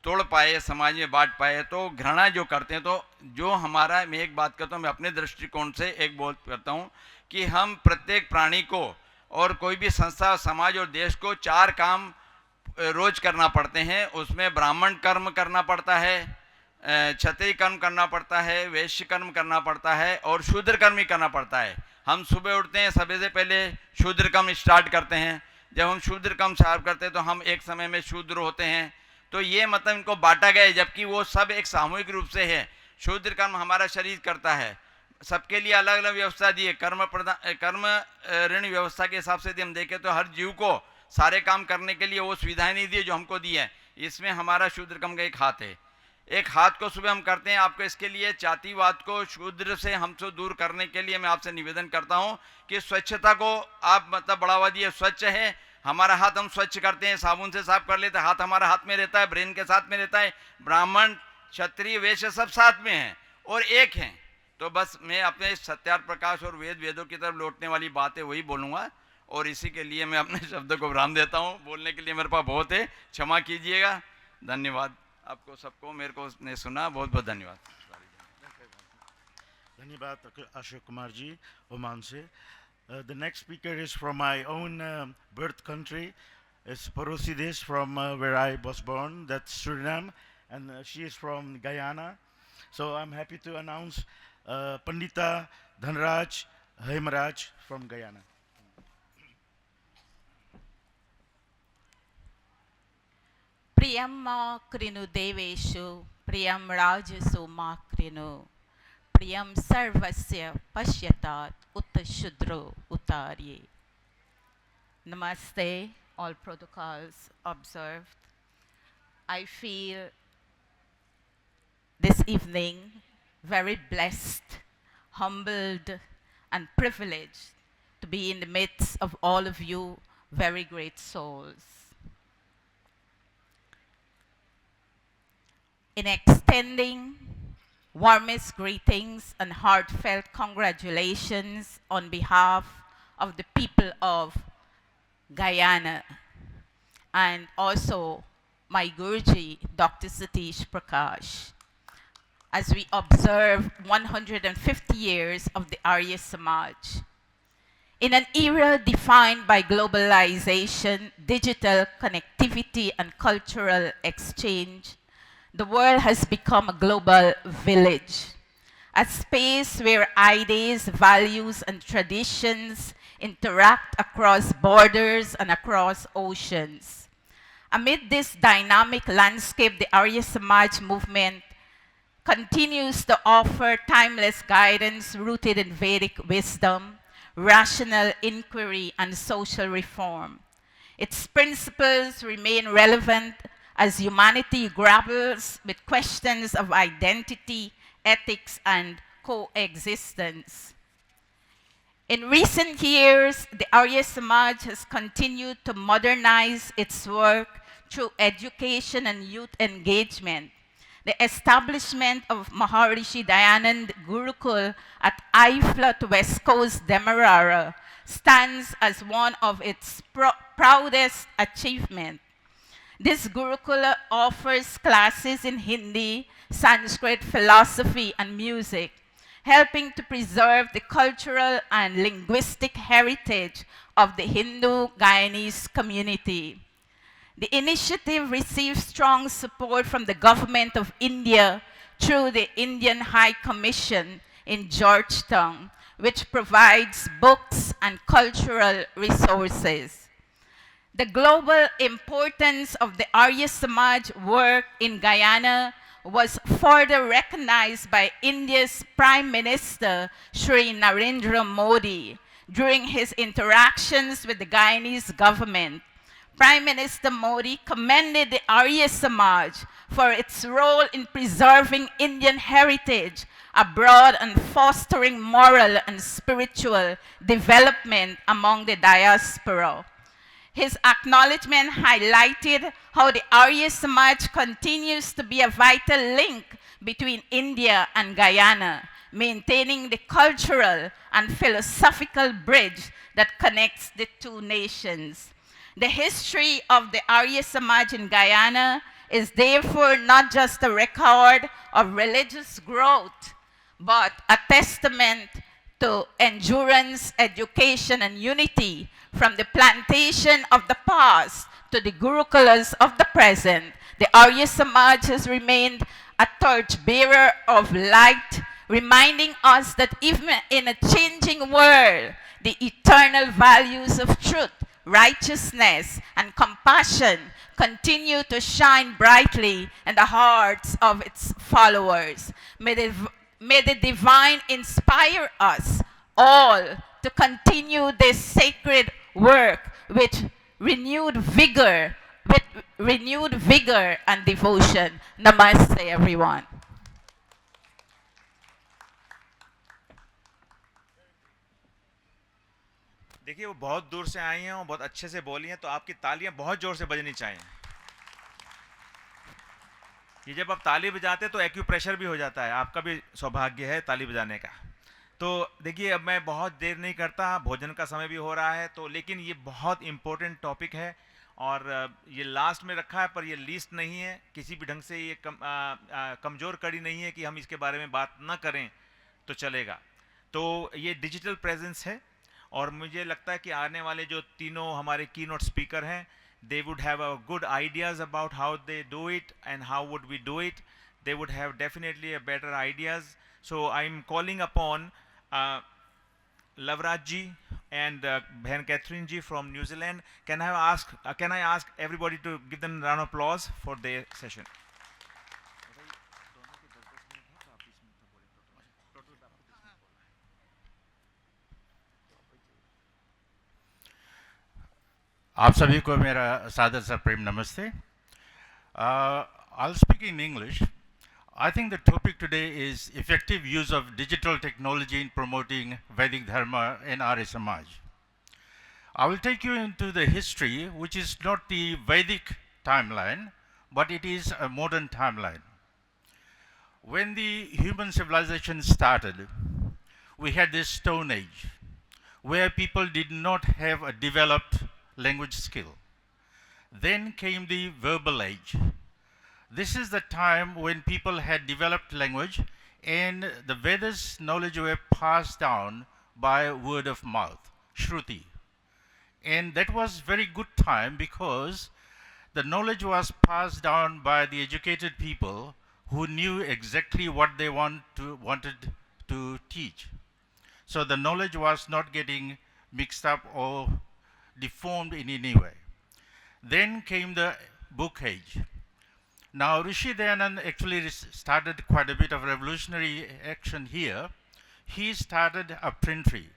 [SPEAKER 5] तोड़ पाए, समाज में बांट पाए, तो घृणा जो करते हैं। तो जो हमारा, मैं एक बात करता हूँ, मैं अपने दृष्टिकोण से एक बात करता हूँ कि हम प्रत्येक प्राणी को और कोई भी संस्था, समाज और देश को 4 काम रोज करना पड़ते हैं। उसमें ब्राह्मण कर्म करना पड़ता है, क्षत्रिय कर्म करना पड़ता है, वैश्य कर्म करना पड़ता है और शूद्र कर्म ही करना पड़ता है। हम सुबह उठते हैं, सबसे से पहले शूद्र कर्म स्टार्ट करते हैं। जब हम शूद्र कर्म स्टार्ट करते हैं तो हम एक समय में शूद्र होते हैं। तो ये मतलब इनको बांटा गया है, जबकि वो सब एक सामूहिक रूप से है। शूद्र कर्म हमारा शरीर करता है, सबके लिए अलग अलग व्यवस्था दी है। कर्म ऋण व्यवस्था के हिसाब से यदि हम देखें तो हर जीव को सारे काम करने के लिए वो सुविधाएं नहीं दी जो हमको दी है। इसमें हमारा शूद्र कर्म का एक हाथ है। एक हाथ को सुबह हम करते हैं। आपको इसके लिए जातिवाद को शूद्र से हमसे दूर करने के लिए मैं आपसे निवेदन करता हूं कि स्वच्छता को आप मतलब बढ़ावा दिए। स्वच्छ है हमारा हाथ, हम स्वच्छ करते हैं, साबुन से साफ कर लेते हैं, हाथ हमारा हाथ में रहता है, ब्रेन के साथ में रहता है। ब्राह्मण, क्षत्रिय, वैश्य सब साथ में हैं और एक हैं। तो बस मैं अपने सत्यार्थ प्रकाश और वेदों की तरफ लौटने वाली बात है वही बोलूँगा, और इसी के लिए मैं अपने शब्दों को विराम देता हूँ। बोलने के लिए मेरे पास बहुत है, क्षमा कीजिएगा। धन्यवाद आपको सबको, मेरे को ने सुना, बहुत बहुत धन्यवाद।
[SPEAKER 4] धन्यवाद अशोक कुमार जी ओमान से। The next speaker is from my own birth country. It's पड़ोसी देश from where I was born, that's Suriname, and she is from Guyana. So I'm happy to announce Pandita Dhanraj Hemaraj from Guyana.
[SPEAKER 6] प्रियम मा कृनु देवेषु प्रियम राजसु मा कृनु प्रियम सर्वस्य पश्यतात् उत शुद्रो उतार्ये. Namaste, all protocols observed. I feel this evening very blessed, humbled and privileged to be in the midst of all of you very great souls. In extending warmest greetings and heartfelt congratulations on behalf of the people of Guyana and also my Guruji, Dr. Satish Prakash, as we observe 150 years of the Arya Samaj. In an era defined by globalization, digital connectivity and cultural exchange, the world has become a global village, a space where ideas, values, and traditions interact across borders and across oceans. Amid this dynamic landscape, the Arya Samaj movement continues to offer timeless guidance rooted in Vedic wisdom, rational inquiry, and social reform. Its principles remain relevant as humanity grapples with questions of identity, ethics, and coexistence. In recent years, the Arya Samaj has continued to modernize its work through education and youth engagement. The establishment of Maharishi Dayanand Gurukul at Aiflat, West Coast, Demerara, stands as one of its proudest achievements. This Gurukula offers classes in Hindi, Sanskrit, philosophy, and music, helping to preserve the cultural and linguistic heritage of the Hindu Guyanese community. The initiative receives strong support from the Government of India through the Indian High Commission in Georgetown, which provides books and cultural resources. The global importance of the Arya Samaj work in Guyana was further recognized by India's Prime Minister Shri Narendra Modi during his interactions with the Guyanese government. Prime Minister Modi commended the Arya Samaj for its role in preserving Indian heritage abroad and fostering moral and spiritual development among the diaspora. His acknowledgement highlighted how the Arya Samaj continues to be a vital link between India and Guyana, maintaining the cultural and philosophical bridge that connects the two nations. The history of the Arya Samaj in Guyana is therefore not just a record of religious growth, but a testament to endurance, education, and unity from the plantation of the past to the Gurukulas of the present. The Arya Samaj has remained a torchbearer of light, reminding us that even in a changing world, the eternal values of truth, righteousness, and compassion continue to shine brightly in the hearts of its followers. May the divine inspire us all to continue this sacred work with renewed vigor and devotion. Namaste, everyone.
[SPEAKER 1] देखिए वो बहुत दूर से आई हैं और बहुत अच्छे से बोली हैं, तो आपकी तालियां बहुत जोर से बजनी चाहिए। ये जब आप ताली बजाते तो एक्यूप्रेशर भी हो जाता है, आपका भी सौभाग्य है ताली बजाने का। तो देखिए अब मैं बहुत देर नहीं करता, भोजन का समय भी हो रहा है, तो लेकिन ये बहुत इम्पोर्टेंट टॉपिक है और ये लास्ट में रखा है, पर ये लीस्ट नहीं है, किसी भी ढंग से ये कमज़ोर कड़ी नहीं है कि हम इसके बारे में बात ना करें तो चलेगा। तो ये डिजिटल प्रेजेंस है और मुझे लगता है कि आने वाले जो तीनों हमारे कीनोट स्पीकर हैं, they would have a good ideas about how they do it and how would we do it. They would have definitely a better ideas. So I'm calling upon Lavraj ji and Bhen Catherine ji from New Zealand. Can I ask everybody to give them a round of applause for their session?
[SPEAKER 7] आप सभी को मेरा सादर सा प्रेम नमस्ते। I'll speak in English. I think the topic today is effective use of digital technology in promoting Vedic Dharma in Arya Samaj. I will take you into the history, which is not the Vedic timeline, but it is a modern timeline. When the human civilization started, we had this Stone Age, where people did not have a developed language skill. Then came the verbal age. This is the time when people had developed language and the Vedas knowledge were passed down by word of mouth, Shruti. And that was very good time because the knowledge was passed down by the educated people who knew exactly what they wanted to teach. So the knowledge was not getting mixed up or deformed in any way. Then came the book age. Now Rishi Dayanand actually started quite a bit of revolutionary action here. He started a printry.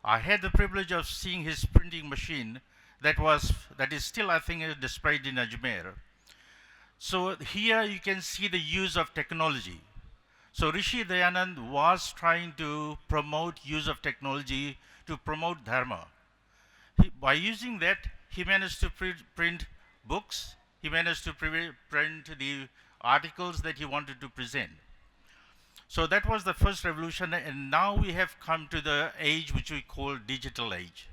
[SPEAKER 7] I had the privilege of seeing his printing machine that is still, I think, displayed in Ajmer. So here you can see the use of technology. So Rishi Dayanand was trying to promote use of technology to promote dharma. By using that, he managed to print books, he managed to print the articles that he wanted to present. So that was the first revolution, and now we have come to the age which we call digital age.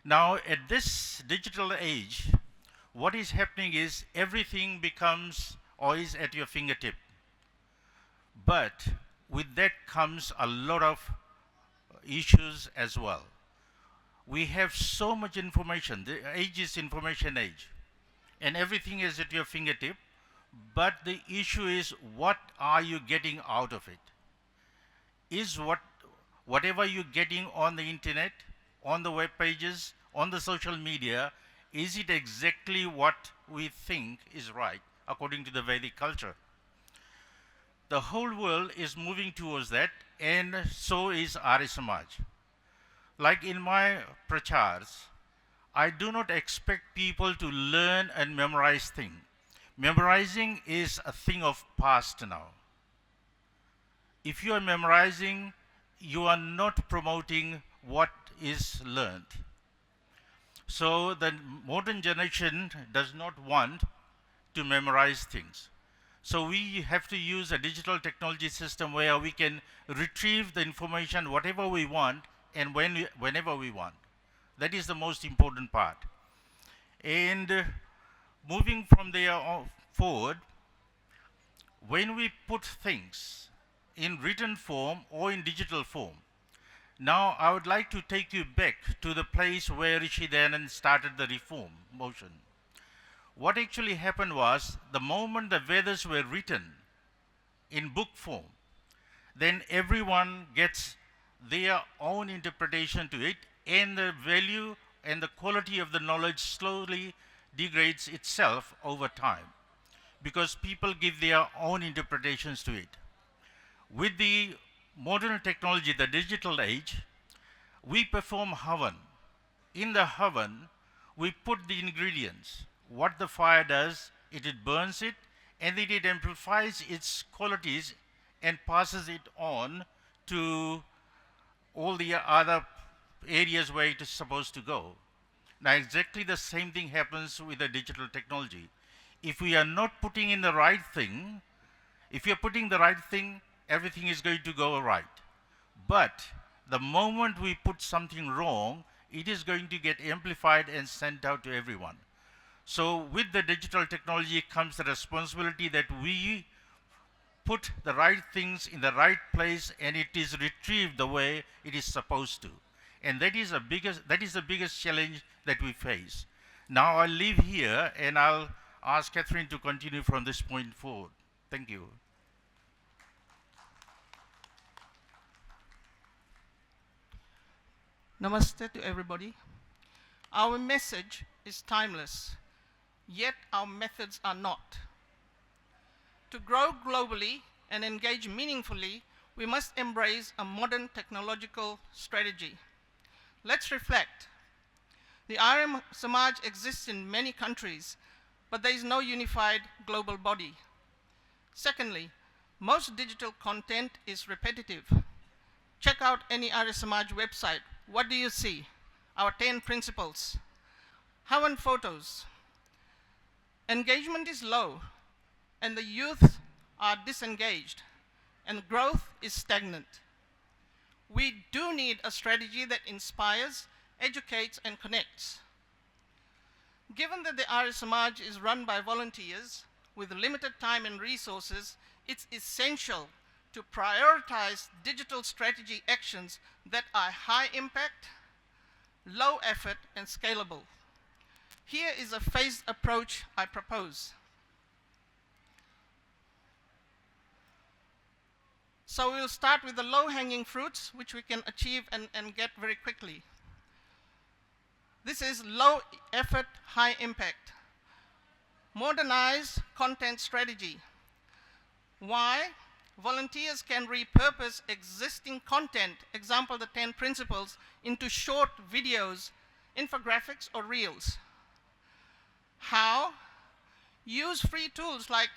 [SPEAKER 7] Now at this digital age, what is happening is everything becomes or is at your fingertip. But with that comes a lot of issues as well. We have so much information. The age is information age. And everything is at your fingertip. But the issue is, what are you getting out of it? Is whatever you're getting on the internet, on the web pages, on the social media, is it exactly what we think is right according to the Vedic culture? The whole world is moving towards that, and so is Arya Samaj. Like in my prachars, I do not expect people to learn and memorize things. Memorizing is a thing of past now. If you are memorizing, you are not promoting what is learned. So the modern generation does not want to memorize things. So we have to use a digital technology system where we can retrieve the information whatever we want and whenever we want. That is the most important part. And moving from there forward, when we put things in written form or in digital form, now I would like to take you back to the place where Rishi Dayanand started the reform motion. What actually happened was, the moment the Vedas were written in book form, then everyone gets their own interpretation to it, and the value and the quality of the knowledge slowly degrades itself over time, because people give their own interpretations to it. With the modern technology, the digital age, we perform Havan. In the Havan, we put the ingredients. What the fire does, it burns it, and then it amplifies its qualities and passes it on to all the other areas where it is supposed to go. Now, exactly the same thing happens with the digital technology. If we are not putting in the right thing, if we are putting the right thing, everything is going to go right. But the moment we put something wrong, it is going to get amplified and sent out to everyone. So with the digital technology comes the responsibility that we put the right things in the right place and it is retrieved the way it is supposed to. And that is the biggest challenge that we face. Now I'll leave here and I'll ask Catherine to continue from this point forward. Thank you.
[SPEAKER 8] Namaste to everybody. Our message is timeless, yet our methods are not. To grow globally and engage meaningfully, we must embrace a modern technological strategy. Let's reflect. The Arya Samaj exists in many countries, but there is no unified global body. Secondly, most digital content is repetitive. Check out any Arya Samaj website. What do you see? Our 10 principles. Havan photos. Engagement is low, and the youth are disengaged, and growth is stagnant. We do need a strategy that inspires, educates, and connects. Given that the Arya Samaj is run by volunteers with limited time and resources, it's essential to prioritize digital strategy actions that are high impact, low effort, and scalable. Here is a phased approach I propose. So we'll start with the low-hanging fruits, which we can achieve and get very quickly. This is low effort, high impact. Modernize content strategy. Why? Volunteers can repurpose existing content, example the 10 principles, into short videos, infographics, or reels. How? Use free tools like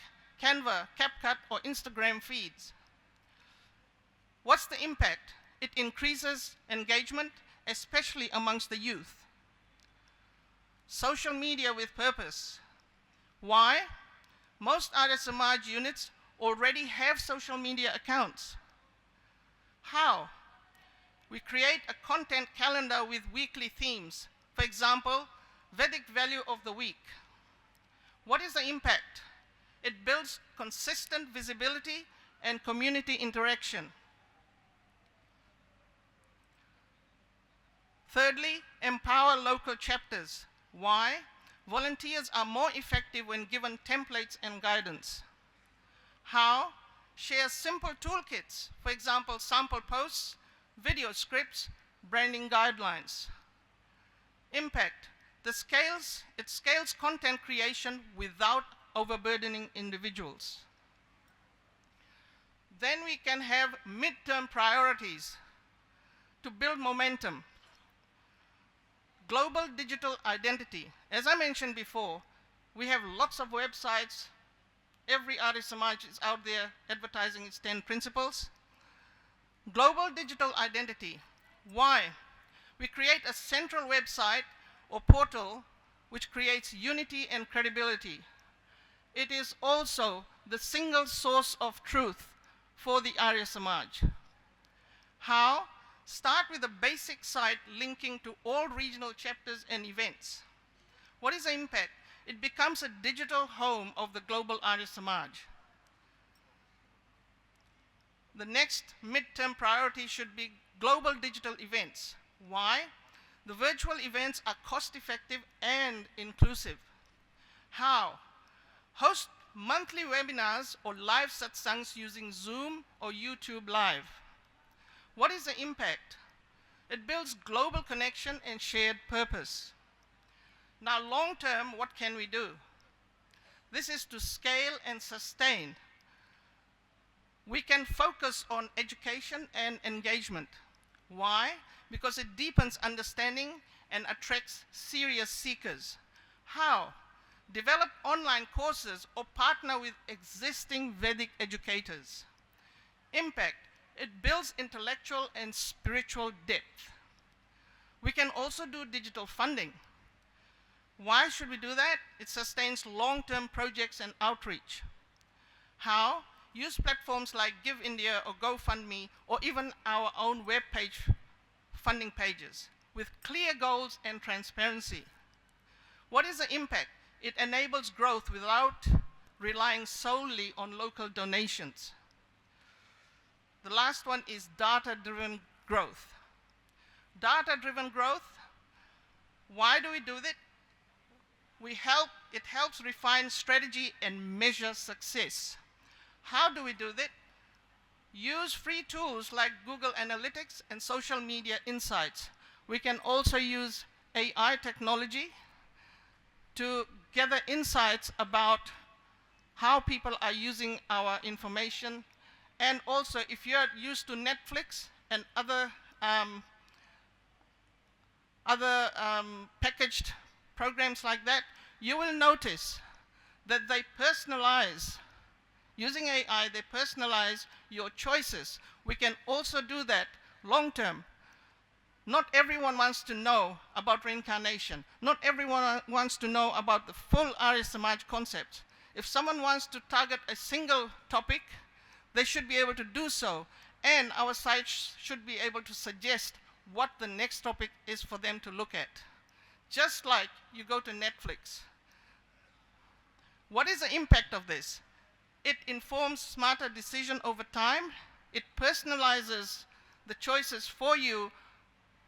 [SPEAKER 8] Canva, CapCut, or Instagram feeds. What's the impact? It increases engagement, especially amongst the youth. Social media with purpose. Why? Most Arya Samaj units already have social media accounts. How? We create a content calendar with weekly themes. For example, Vedic value of the week. What is the impact? It builds consistent visibility and community interaction. Thirdly, empower local chapters. Why? Volunteers are more effective when given templates and guidance. How? Share simple toolkits, for example, sample posts, video scripts, branding guidelines. Impact. It scales content creation without overburdening individuals. Then we can have midterm priorities to build momentum. Global digital identity. As I mentioned before, we have lots of websites. Every Arya Samaj is out there advertising its 10 principles. Global digital identity. Why? We create a central website or portal which creates unity and credibility. It is also the single source of truth for the Arya Samaj. How? Start with a basic site linking to all regional chapters and events. What is the impact? It becomes a digital home of the global Arya Samaj. The next midterm priority should be global digital events. Why? The virtual events are cost-effective and inclusive. How? Host monthly webinars or live satsangs using Zoom or YouTube Live. What is the impact? It builds global connection and shared purpose. Now, long term, what can we do? This is to scale and sustain. We can focus on education and engagement. Why? Because it deepens understanding and attracts serious seekers. How? Develop online courses or partner with existing Vedic educators. Impact. It builds intellectual and spiritual depth. We can also do digital funding. Why should we do that? It sustains long-term projects and outreach. How? Use platforms like Give India or GoFundMe or even our own web page funding pages with clear goals and transparency. What is the impact? It enables growth without relying solely on local donations. The last one is data-driven growth. Data-driven growth, why do we do that? It helps refine strategy and measure success. How do we do that? Use free tools like Google Analytics and social media insights. We can also use AI technology to gather insights about how people are using our information. And also, if you're used to Netflix and other packaged programs like that, you will notice that they personalize. Using AI, they personalize your choices. We can also do that long term. Not everyone wants to know about reincarnation. Not everyone wants to know about the full Arya Samaj concept. If someone wants to target a single topic, they should be able to do so. And our site should be able to suggest what the next topic is for them to look at. Just like you go to Netflix. What is the impact of this? It informs smarter decision over time. It personalizes the choices for you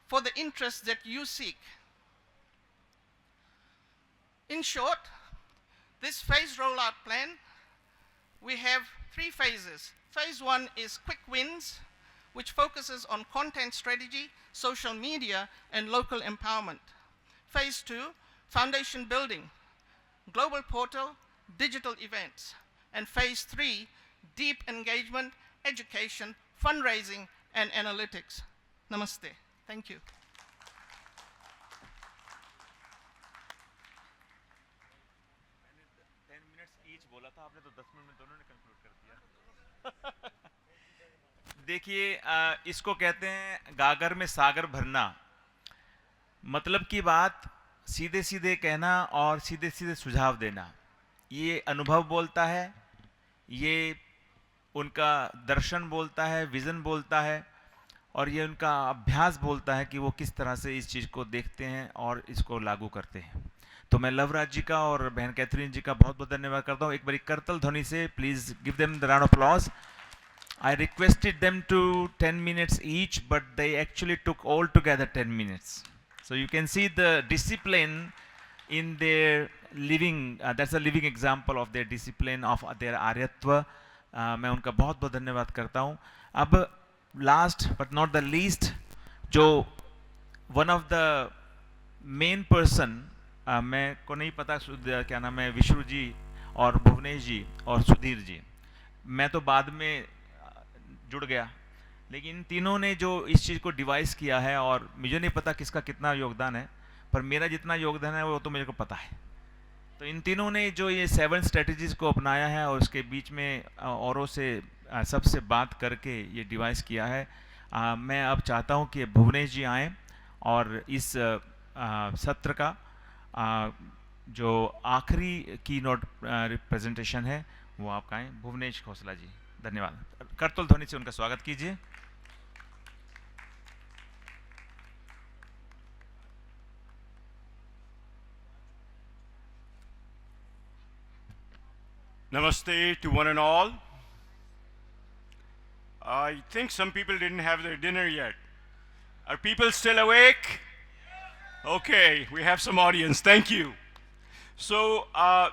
[SPEAKER 8] for the interests that you seek. In short, this phase rollout plan, we have 3 phases. Phase 1 is quick wins, which focuses on content strategy, social media, and local empowerment. Phase 2, foundation building, global portal, digital events. And phase 3, deep engagement, education, fundraising, and analytics. Namaste. Thank you.
[SPEAKER 1] देखिए, इसको कहते हैं गागर में सागर भरना। मतलब की बात सीधे सीधे कहना और सीधे सीधे सुझाव देना, ये अनुभव बोलता है, ये उनका दर्शन बोलता है, विज़न बोलता है, और ये उनका अभ्यास बोलता है कि वो किस तरह से इस चीज़ को देखते हैं और इसको लागू करते हैं। तो मैं लवराज जी का और बहन कैथरीन जी का बहुत बहुत धन्यवाद करता हूँ। एक बारी करतल ध्वनि से please give them the round of applause. I requested them to 10 minutes each, but they actually took all together 10 minutes. So you can see the discipline in their living. That's a living example of their discipline, of their आर्यत्व। मैं उनका बहुत बहुत धन्यवाद करता हूँ। अब last but not the least, जो one of the main person, मैं को नहीं पता क्या नाम है, विष्णु जी और भुवनेश जी और सुधीर जी, मैं तो बाद में जुड़ गया, लेकिन इन तीनों ने जो इस चीज़ को डिवाइस किया है, और मुझे नहीं पता किसका कितना योगदान है, पर मेरा जितना योगदान है वो तो मेरे को पता है। तो इन तीनों ने जो ये 7 स्ट्रेटजीज़ को अपनाया है और उसके बीच में औरों से सबसे बात करके ये डिवाइस किया है। मैं अब चाहता हूँ कि भुवनेश जी आएँ और इस सत्र का जो आखिरी की नोट रिप्रेजेंटेशन है वो आपका है भुवनेश खोसला जी। धन्यवाद। करतल ध्वनि से उनका स्वागत कीजिए।
[SPEAKER 9] Namaste to one and all. I think some people didn't have their dinner yet. Are people still awake? Okay, we have some audience. Thank you. So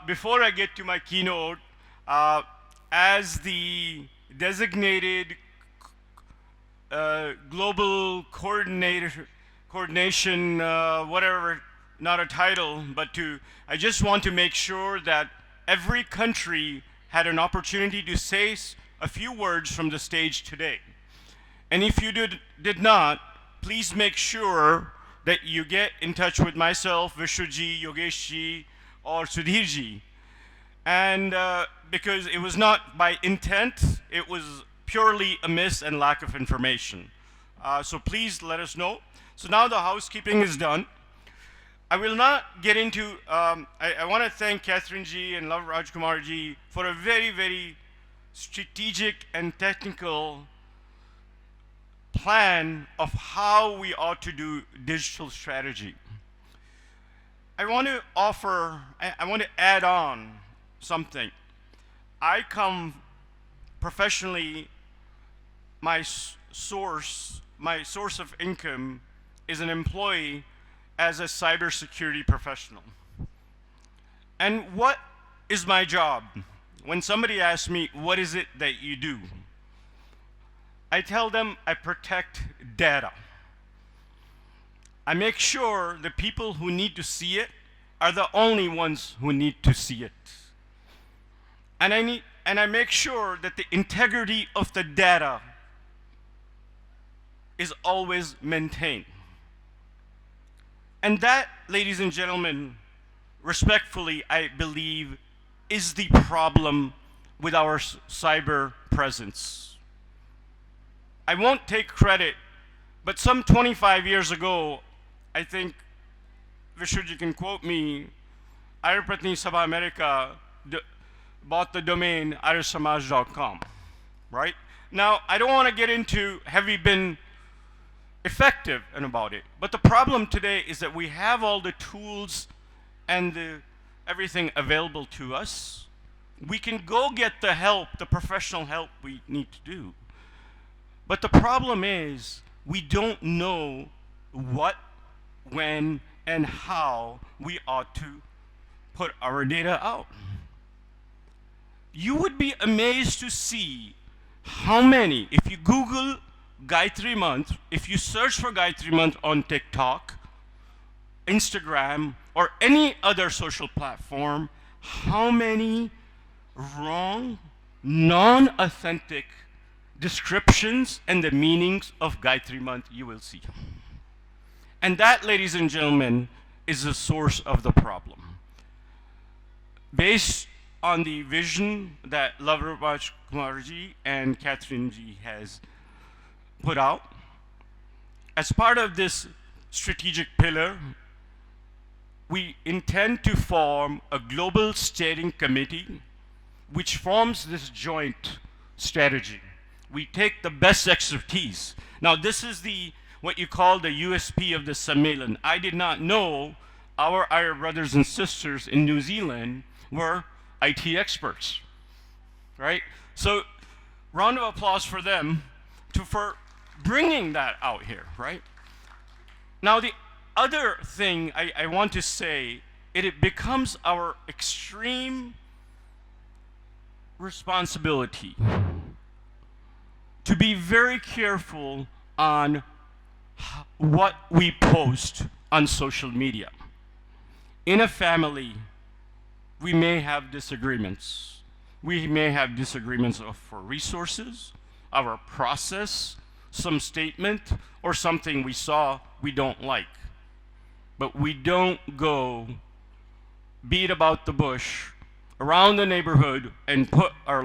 [SPEAKER 9] before I get to my keynote, as the designated global coordination, whatever, not a title, but I just want to make sure that every country had an opportunity to say a few words from the stage today. And if you did not, please make sure that you get in touch with myself, Vishwaji, Yogeshji, or Sudhirji. And because it was not by intent, it was purely a miss and lack of information. So please let us know. So now the housekeeping is done. I will not get into, I want to thank Catherine ji and Love Rajkumar ji for a very, very strategic and technical plan of how we ought to do digital strategy. I want to offer, I want to add on something. I come professionally, my source of income is an employee as a cybersecurity professional. And what is my job? When somebody asks me, what is it that you do? I tell them I protect data. I make sure the people who need to see it are the only ones who need to see it. And I make sure that the integrity of the data is always maintained. And that, ladies and gentlemen, respectfully, I believe, is the problem with our cyber presence. I won't take credit, but some 25 years ago, I think, Vishwaji can quote me, Aryapratni Sabha America bought the domain aryasamaj.com, right? Now, I don't want to get into have we been effective and about it, but the problem today is that we have all the tools and everything available to us. We can go get the help, the professional help we need to do. But the problem is we don't know what, when, and how we ought to put our data out. You would be amazed to see how many, if you Google Gayatri Month, if you search for Gayatri Month on TikTok, Instagram, or any other social platform, how many wrong, non-authentic descriptions and the meanings of Gayatri Month you will see. And that, ladies and gentlemen, is the source of the problem. Based on the vision that Lavraj Kumarji and Catherine ji has put out, as part of this strategic pillar, we intend to form a global steering committee which forms this joint strategy. We take the best expertise. Now this is what you call the USP of the Sammelan. I did not know our Arab brothers and sisters in New Zealand were IT experts, right? So round of applause for them for bringing that out here, right? Now the other thing I want to say, it becomes our extreme responsibility to be very careful on what we post on social media. In a family, we may have disagreements. We may have disagreements for resources, our process, some statement, or something we saw we don't like. But we don't go beat about the bush around the neighborhood and put our,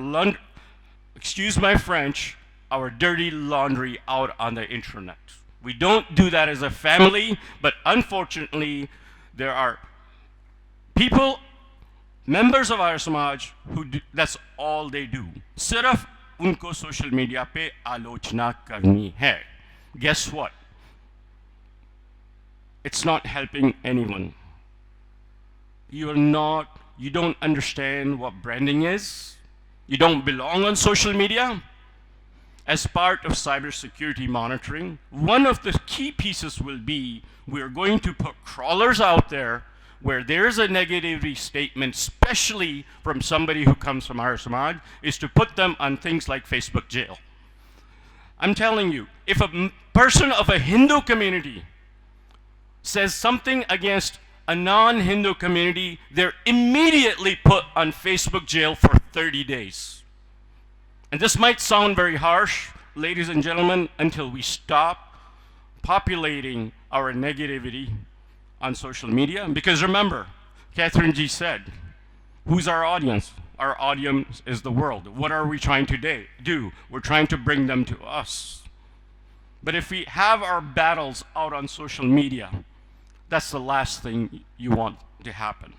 [SPEAKER 9] excuse my French, our dirty laundry out on the internet, We don't do that as a family, but unfortunately, there are people, members of our Samaj, who do, that's all they do. सिर्फ उनको social media पे आलोचना करनी है. Guess what? It's not helping anyone. You don't understand what branding is. You don't belong on social media. As part of cybersecurity monitoring, one of the key pieces will be we're going to put crawlers out there where there's a negativity statement, especially from somebody who comes from our Samaj, is to put them on things like Facebook jail. I'm telling you, if a person of a Hindu community says something against a non-Hindu community, they're immediately put on Facebook jail for 30 days. And this might sound very harsh, ladies and gentlemen, until we stop populating our negativity on social media. Because remember, Catherine G said, who's our audience? Our audience is the world. What are we trying to do? We're trying to bring them to us. But if we have our battles out on social media, that's the last thing you want to happen.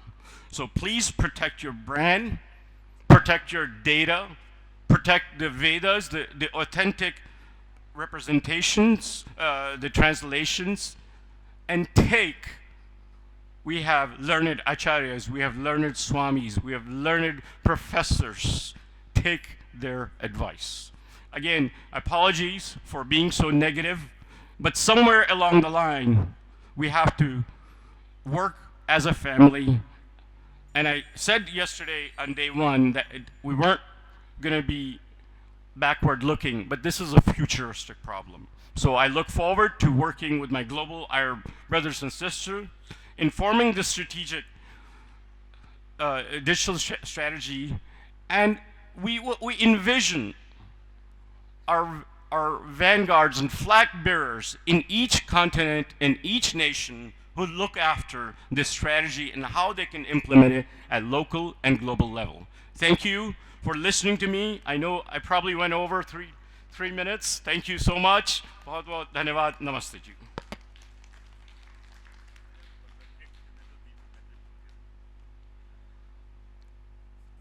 [SPEAKER 9] So please protect your brand, protect your data, protect the Vedas, the authentic representations, the translations, and we have learned acharyas, we have learned swamis, we have learned professors, take their advice. Again, apologies for being so negative, but somewhere along the line, we have to work as a family. And I said yesterday on day one that we weren't going to be backward looking, but this is a futuristic problem. So I look forward to working with my global our brothers and sisters, informing the strategic digital strategy, and we envision our vanguards and flag bearers in each continent, in each nation, who look after this strategy and how they can implement it at local and global level. Thank you for listening to me. I know I probably went over three minutes. Thank you so much. बहुत बहुत धन्यवाद. Namaste ji.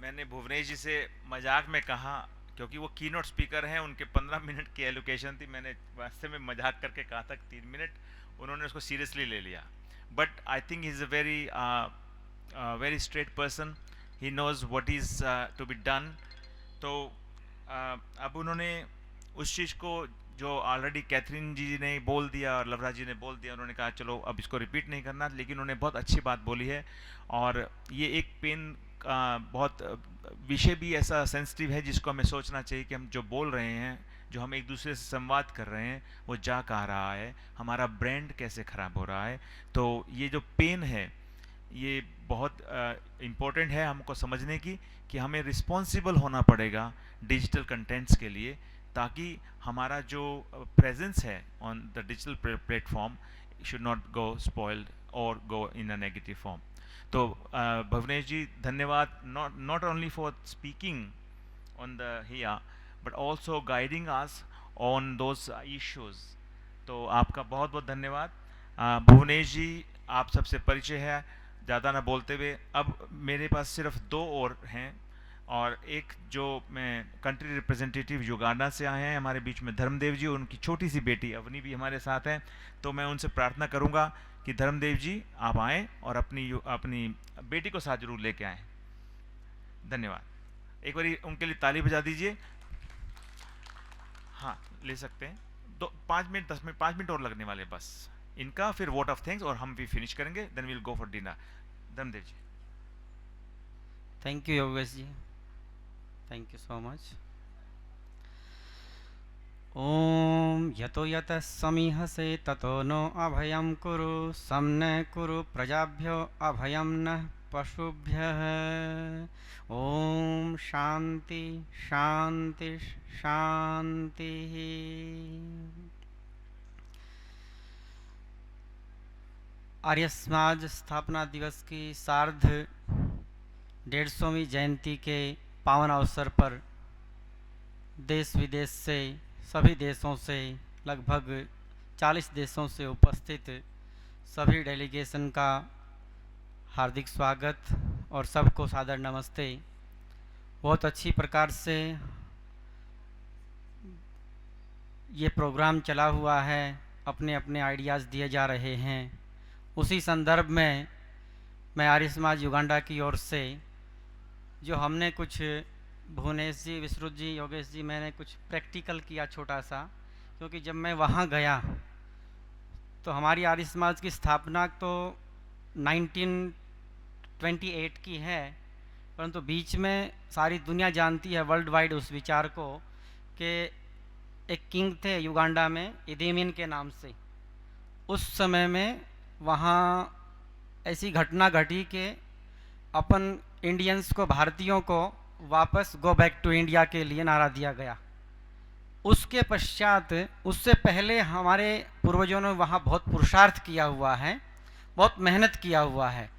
[SPEAKER 1] मैंने भुवनेश जी से मजाक में कहा, क्योंकि वो कीनोट स्पीकर हैं, उनके 15 मिनट की एलोकेशन थी, मैंने वास्तव में मजाक करके कहा था 3 मिनट, उन्होंने उसको सीरियसली ले लिया. But I think he is a very straight person, he knows what is to be done. तो अब उन्होंने उस चीज़ को जो ऑलरेडी कैथरीन जी ने बोल दिया और लवराज जी ने बोल दिया, उन्होंने कहा चलो अब इसको रिपीट नहीं करना, लेकिन उन्होंने बहुत अच्छी बात बोली है. और ये एक पेन बहुत विषय भी ऐसा सेंसिटिव है जिसको हमें सोचना चाहिए कि हम जो बोल रहे हैं, जो हम एक दूसरे से संवाद कर रहे हैं, वो जा कहाँ रहा है, हमारा ब्रांड कैसे ख़राब हो रहा है. तो ये जो पेन है ये बहुत इम्पोर्टेंट है हमको समझने की, कि हमें रिस्पॉन्सिबल होना पड़ेगा डिजिटल कंटेंट्स के लिए, ताकि हमारा जो प्रेजेंस है on the digital platform should not go spoiled और गो इन अ नेगेटिव फॉर्म. तो भुवनेश जी धन्यवाद, not only for speaking on the here but also guiding us on those issues. तो आपका बहुत बहुत धन्यवाद. भुवनेश जी आप सबसे परिचय है, ज़्यादा ना बोलते हुए अब मेरे पास सिर्फ 2 और हैं, और एक जो मैं कंट्री रिप्रेजेंटेटिव युगांडा से आए हैं हमारे बीच में धर्मदेव जी, उनकी छोटी सी बेटी अवनी भी हमारे साथ हैं. तो मैं उनसे प्रार्थना करूंगा कि धर्मदेव जी आप आएँ और अपनी बेटी को साथ जरूर लेके आएँ. धन्यवाद. एक बार उनके लिए ताली बजा दीजिए. हाँ ले सकते हैं. 5 मिनट 10 मिनट 5 मिनट और लगने वाले बस इनका, फिर वोट ऑफ थैंक्स और हम भी फिनिश करेंगे, then we'll go for dinner. Dharmdev ji.
[SPEAKER 10] Thank you Yogesh ji, thank you so much. ओम यतो यतः समीहसे ततो नो अभयं कुरु, सम्ने कुरु प्रजाभ्यो अभयं नः पशुभ्यः. ओम शांति शांति शांति. आर्य समाज स्थापना दिवस की सार्ध 150वीं जयंती के पावन अवसर पर देश विदेश से सभी देशों से लगभग 40 देशों से उपस्थित सभी डेलीगेशन का हार्दिक स्वागत और सबको सादर नमस्ते। बहुत अच्छी प्रकार से ये प्रोग्राम चला हुआ है, अपने अपने आइडियाज़ दिए जा रहे हैं। उसी संदर्भ में मैं आर्य समाज युगांडा की ओर से जो हमने कुछ भुवनेश जी, विश्रुत जी, योगेश जी, मैंने कुछ प्रैक्टिकल किया छोटा सा, क्योंकि जब मैं वहाँ गया तो हमारी आर्य समाज की स्थापना तो 1928 की है, परंतु बीच में सारी दुनिया जानती है वर्ल्ड वाइड उस विचार को कि एक किंग थे युगांडा में इदी अमीन के नाम से। उस समय में वहाँ ऐसी घटना घटी कि अपन इंडियंस को, भारतीयों को वापस गो बैक टू इंडिया के लिए नारा दिया गया। उसके पश्चात, उससे पहले हमारे पूर्वजों ने वहाँ बहुत पुरुषार्थ किया हुआ है, बहुत मेहनत किया हुआ है।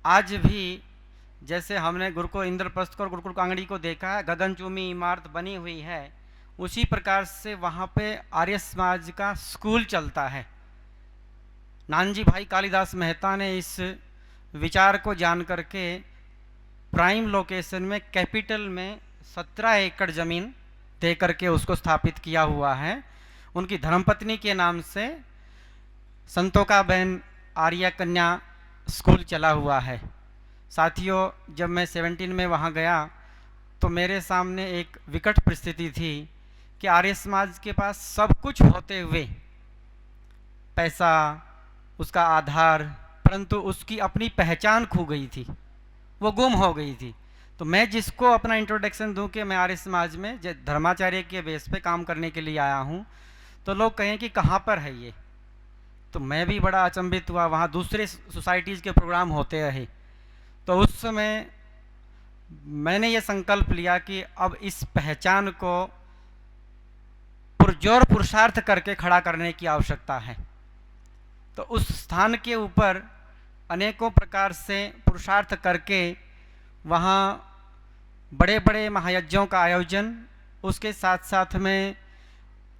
[SPEAKER 10] आज भी जैसे हमने गुरुकुल इंद्रप्रस्थ और गुरुकुल कांगड़ी को देखा है, गगनचुंबी इमारत बनी हुई है, उसी प्रकार से वहाँ पे आर्य समाज का स्कूल चलता है। नानजी भाई कालिदास मेहता ने इस विचार को जान करके प्राइम लोकेशन में, कैपिटल में 17 एकड़ ज़मीन दे करके उसको स्थापित किया हुआ है। उनकी धर्मपत्नी के नाम से संतोका बहन आर्य कन्या स्कूल चला हुआ है। साथियों, जब मैं 17 में वहाँ गया तो मेरे सामने एक विकट परिस्थिति थी कि आर्य समाज के पास सब कुछ होते हुए, पैसा, उसका आधार, परंतु उसकी अपनी पहचान खो गई थी, वो गुम हो गई थी। तो मैं जिसको अपना इंट्रोडक्शन दूं कि मैं आर्य समाज में धर्माचार्य के बेस पे काम करने के लिए आया हूं, तो लोग कहें कि कहाँ पर है ये। तो मैं भी बड़ा अचंभित हुआ। वहाँ दूसरे सोसाइटीज़ के प्रोग्राम होते रहे, तो उस समय मैंने ये संकल्प लिया कि अब इस पहचान को पुरजोर पुरुषार्थ करके खड़ा करने की आवश्यकता है। तो उस स्थान के ऊपर अनेकों प्रकार से पुरुषार्थ करके वहाँ बड़े बड़े महायज्ञों का आयोजन, उसके साथ साथ में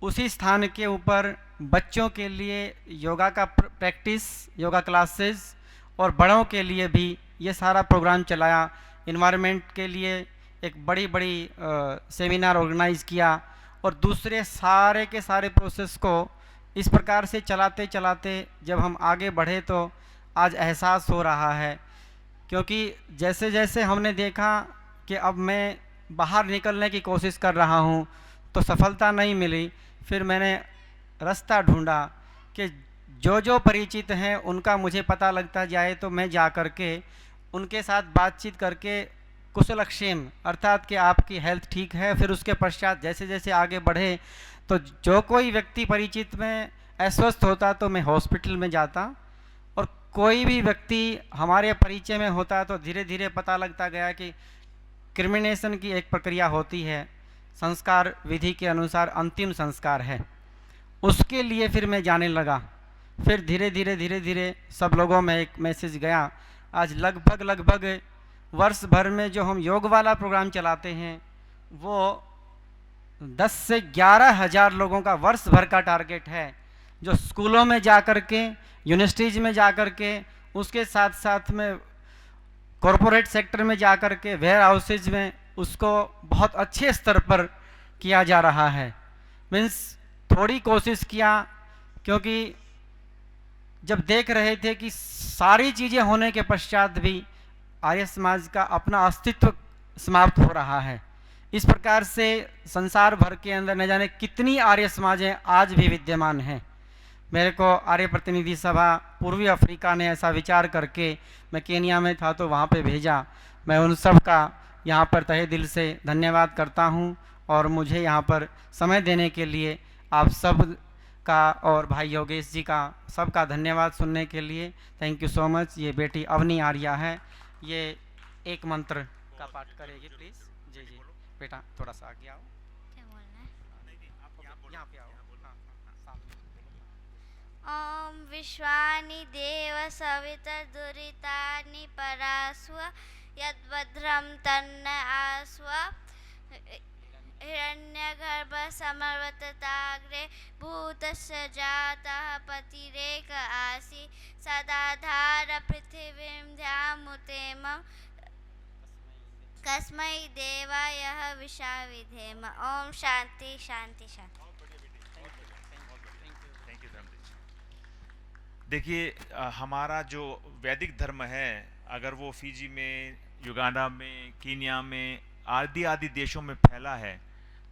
[SPEAKER 10] उसी स्थान के ऊपर बच्चों के लिए योगा का प्रैक्टिस, योगा क्लासेस, और बड़ों के लिए भी ये सारा प्रोग्राम चलाया। इन्वायरमेंट के लिए एक बड़ी बड़ी सेमिनार ऑर्गेनाइज़ किया, और दूसरे सारे के सारे प्रोसेस को इस प्रकार से चलाते चलाते जब हम आगे बढ़े तो आज एहसास हो रहा है। क्योंकि जैसे जैसे हमने देखा कि अब मैं बाहर निकलने की कोशिश कर रहा हूँ तो सफलता नहीं मिली, फिर मैंने रास्ता ढूंढा कि जो जो परिचित हैं उनका मुझे पता लगता जाए तो मैं जा कर के उनके साथ बातचीत करके कुशलक्षेम, अर्थात कि आपकी हेल्थ ठीक है, फिर उसके पश्चात जैसे जैसे आगे बढ़े तो जो कोई व्यक्ति परिचित में अस्वस्थ होता तो मैं हॉस्पिटल में जाता, और कोई भी व्यक्ति हमारे परिचय में होता तो धीरे धीरे पता लगता गया कि क्रिमिनेशन की एक प्रक्रिया होती है, संस्कार विधि के अनुसार अंतिम संस्कार है, उसके लिए फिर मैं जाने लगा। फिर धीरे धीरे सब लोगों में एक मैसेज गया। आज लगभग वर्ष भर में जो हम योग वाला प्रोग्राम चलाते हैं वो 10 से 11 हज़ार लोगों का वर्ष भर का टारगेट है, जो स्कूलों में जा कर के, यूनिवर्सिटीज़ में जा कर के, उसके साथ साथ में कॉरपोरेट सेक्टर में जा कर के, वेयर हाउसेज में उसको बहुत अच्छे स्तर पर किया जा रहा है। मीन्स थोड़ी कोशिश किया, क्योंकि जब देख रहे थे कि सारी चीज़ें होने के पश्चात भी आर्य समाज का अपना अस्तित्व समाप्त हो रहा है। इस प्रकार से संसार भर के अंदर न जाने कितनी आर्य समाजें आज भी विद्यमान हैं। मेरे को आर्य प्रतिनिधि सभा पूर्वी अफ्रीका ने ऐसा विचार करके, मैं केनिया में था तो वहाँ पे भेजा। मैं उन सब का यहाँ पर तहे दिल से धन्यवाद करता हूँ, और मुझे यहाँ पर समय देने के लिए आप सब का और भाई योगेश जी का सबका धन्यवाद सुनने के लिए। Thank you so much. ये बेटी अवनी आर्या है, ये एक मंत्र का पाठ करेगी प्लीज। जी जी बेटा, थोड़ा सा आगे आओ।
[SPEAKER 11] क्या बोलना है?
[SPEAKER 10] यहाँ पे आओ। हाँ, सामने।
[SPEAKER 11] ओम विश्वानि देव सवितर दुरितानि परास्व यद्भद्रं तन्न आस्व हिरण्यगर्भ समवर्तताग्रे भूतस्य जातः पतिरेक आसि सदाधार पृथिवीं ध्यामुतेम कस्मै देवाय विशा विधेम। ओम शांति शांति शांति।
[SPEAKER 1] देखिए हमारा जो वैदिक धर्म है, अगर वो फिजी में, युगांडा में, कीनिया में आदि आदि देशों में फैला है,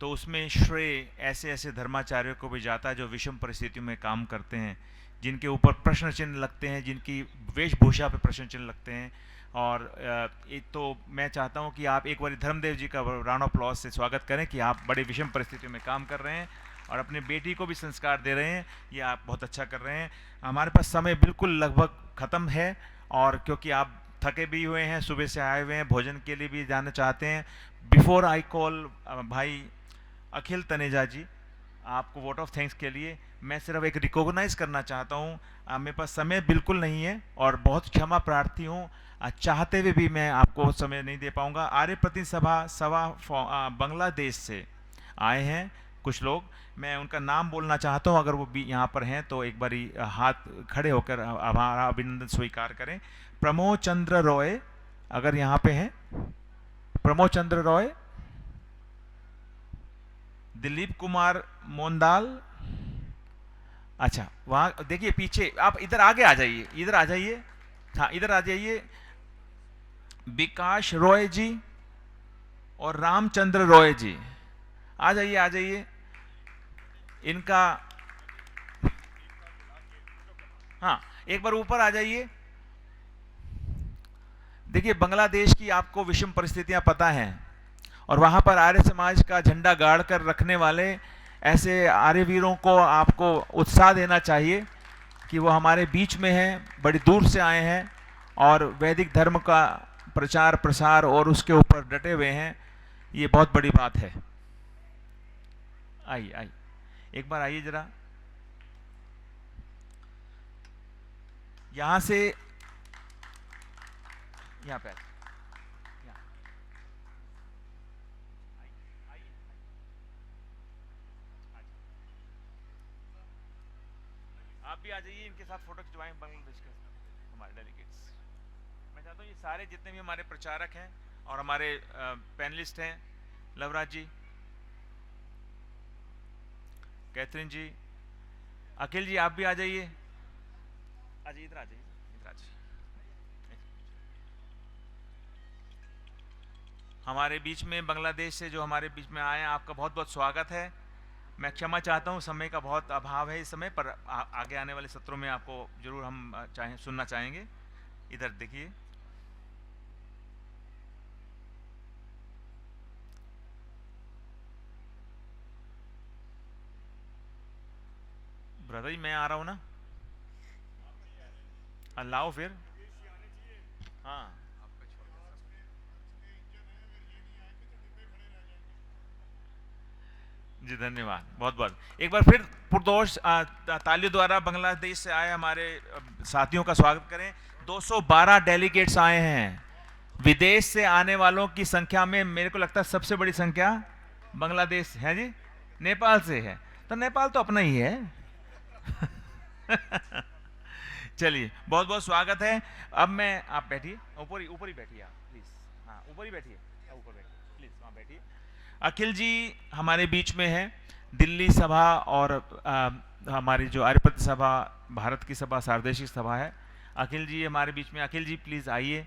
[SPEAKER 1] तो उसमें श्रेय ऐसे ऐसे धर्माचार्यों को भी जाता है जो विषम परिस्थितियों में काम करते हैं, जिनके ऊपर प्रश्न चिन्ह लगते हैं, जिनकी वेशभूषा पे प्रश्न चिन्ह लगते हैं। और एक तो मैं चाहता हूं कि आप एक बार धर्मदेव जी का राउंड ऑफ अप्लॉज से स्वागत करें कि आप बड़े विषम परिस्थितियों में काम कर रहे हैं और अपने बेटी को भी संस्कार दे रहे हैं। ये आप बहुत अच्छा कर रहे हैं। हमारे पास समय बिल्कुल लगभग ख़त्म है, और क्योंकि आप थके भी हुए हैं, सुबह से आए हुए हैं, भोजन के लिए भी जाना चाहते हैं। बिफोर आई कॉल भाई अखिल तनेजा जी आपको वोट ऑफ थैंक्स के लिए, मैं सिर्फ एक रिकॉग्नाइज करना चाहता हूँ। मेरे पास समय बिल्कुल नहीं है और बहुत क्षमा प्रार्थी हूँ, चाहते हुए भी मैं आपको समय नहीं दे पाऊँगा। आर्य प्रतिनिधि सभा बांग्लादेश से आए हैं कुछ लोग, मैं उनका नाम बोलना चाहता हूँ, अगर वो भी यहाँ पर हैं तो एक बारी हाथ खड़े होकर हमारा अभिनंदन स्वीकार करें। प्रमोद चंद्र रॉय अगर यहाँ पे हैं, प्रमोद चंद्र रॉय, दिलीप कुमार मोंदाल, अच्छा वहाँ देखिए पीछे, आप इधर आगे आ जाइए, इधर आ जाइए, हाँ इधर आ जाइए। विकास रॉय जी और रामचंद्र रॉय जी आ जाइए, आ जाइए। इनका हाँ एक बार ऊपर आ जाइए। देखिए बांग्लादेश की आपको विषम परिस्थितियां पता हैं, और वहां पर आर्य समाज का झंडा गाड़ कर रखने वाले ऐसे आर्य वीरों को आपको उत्साह देना चाहिए कि वो हमारे बीच में हैं, बड़ी दूर से आए हैं और वैदिक धर्म का प्रचार प्रसार और उसके ऊपर डटे हुए हैं। ये बहुत बड़ी बात है। आइए आइए, एक बार आइए जरा यहां से, यहां पे आप भी आ जाइए, इनके साथ फोटो खिंचवाएं बांग्लादेश के हमारे डेलीगेट्स। मैं चाहता हूँ ये सारे जितने भी हमारे प्रचारक हैं और हमारे पैनलिस्ट हैं, लवराज जी, कैथरीन जी, अखिल जी, आप भी आ जाइए, आ जाइए, इधर आ जाइए, इधर आ जाइए। हमारे बीच में बांग्लादेश से जो हमारे बीच में आए हैं, आपका बहुत बहुत स्वागत है। मैं क्षमा चाहता हूं, समय का बहुत अभाव है इस समय पर, आगे आने वाले सत्रों में आपको जरूर हम सुनना चाहेंगे। इधर देखिए, ब्रदर जी मैं आ रहा हूं ना, अल्लाह फिर, हाँ जी धन्यवाद बहुत बहुत। एक बार फिर पुरजोर तालियों द्वारा बांग्लादेश से आए हमारे साथियों का स्वागत करें। 212 डेलीगेट्स आए हैं। विदेश से आने वालों की संख्या में मेरे को लगता है सबसे बड़ी संख्या बांग्लादेश है जी, नेपाल से है, तो नेपाल तो अपना ही है। चलिए बहुत बहुत स्वागत है। अब मैं, आप बैठिए, ऊपर ही बैठिए आप प्लीज, हाँ ऊपर ही बैठिए, ऊपर बैठिए प्लीज, वहाँ बैठिए। अखिल जी हमारे बीच में है, दिल्ली सभा और हमारी जो आर्यप्रति सभा भारत की सभा सार्वदेशिक सभा है, अखिल जी हमारे बीच में। अखिल जी प्लीज आइए।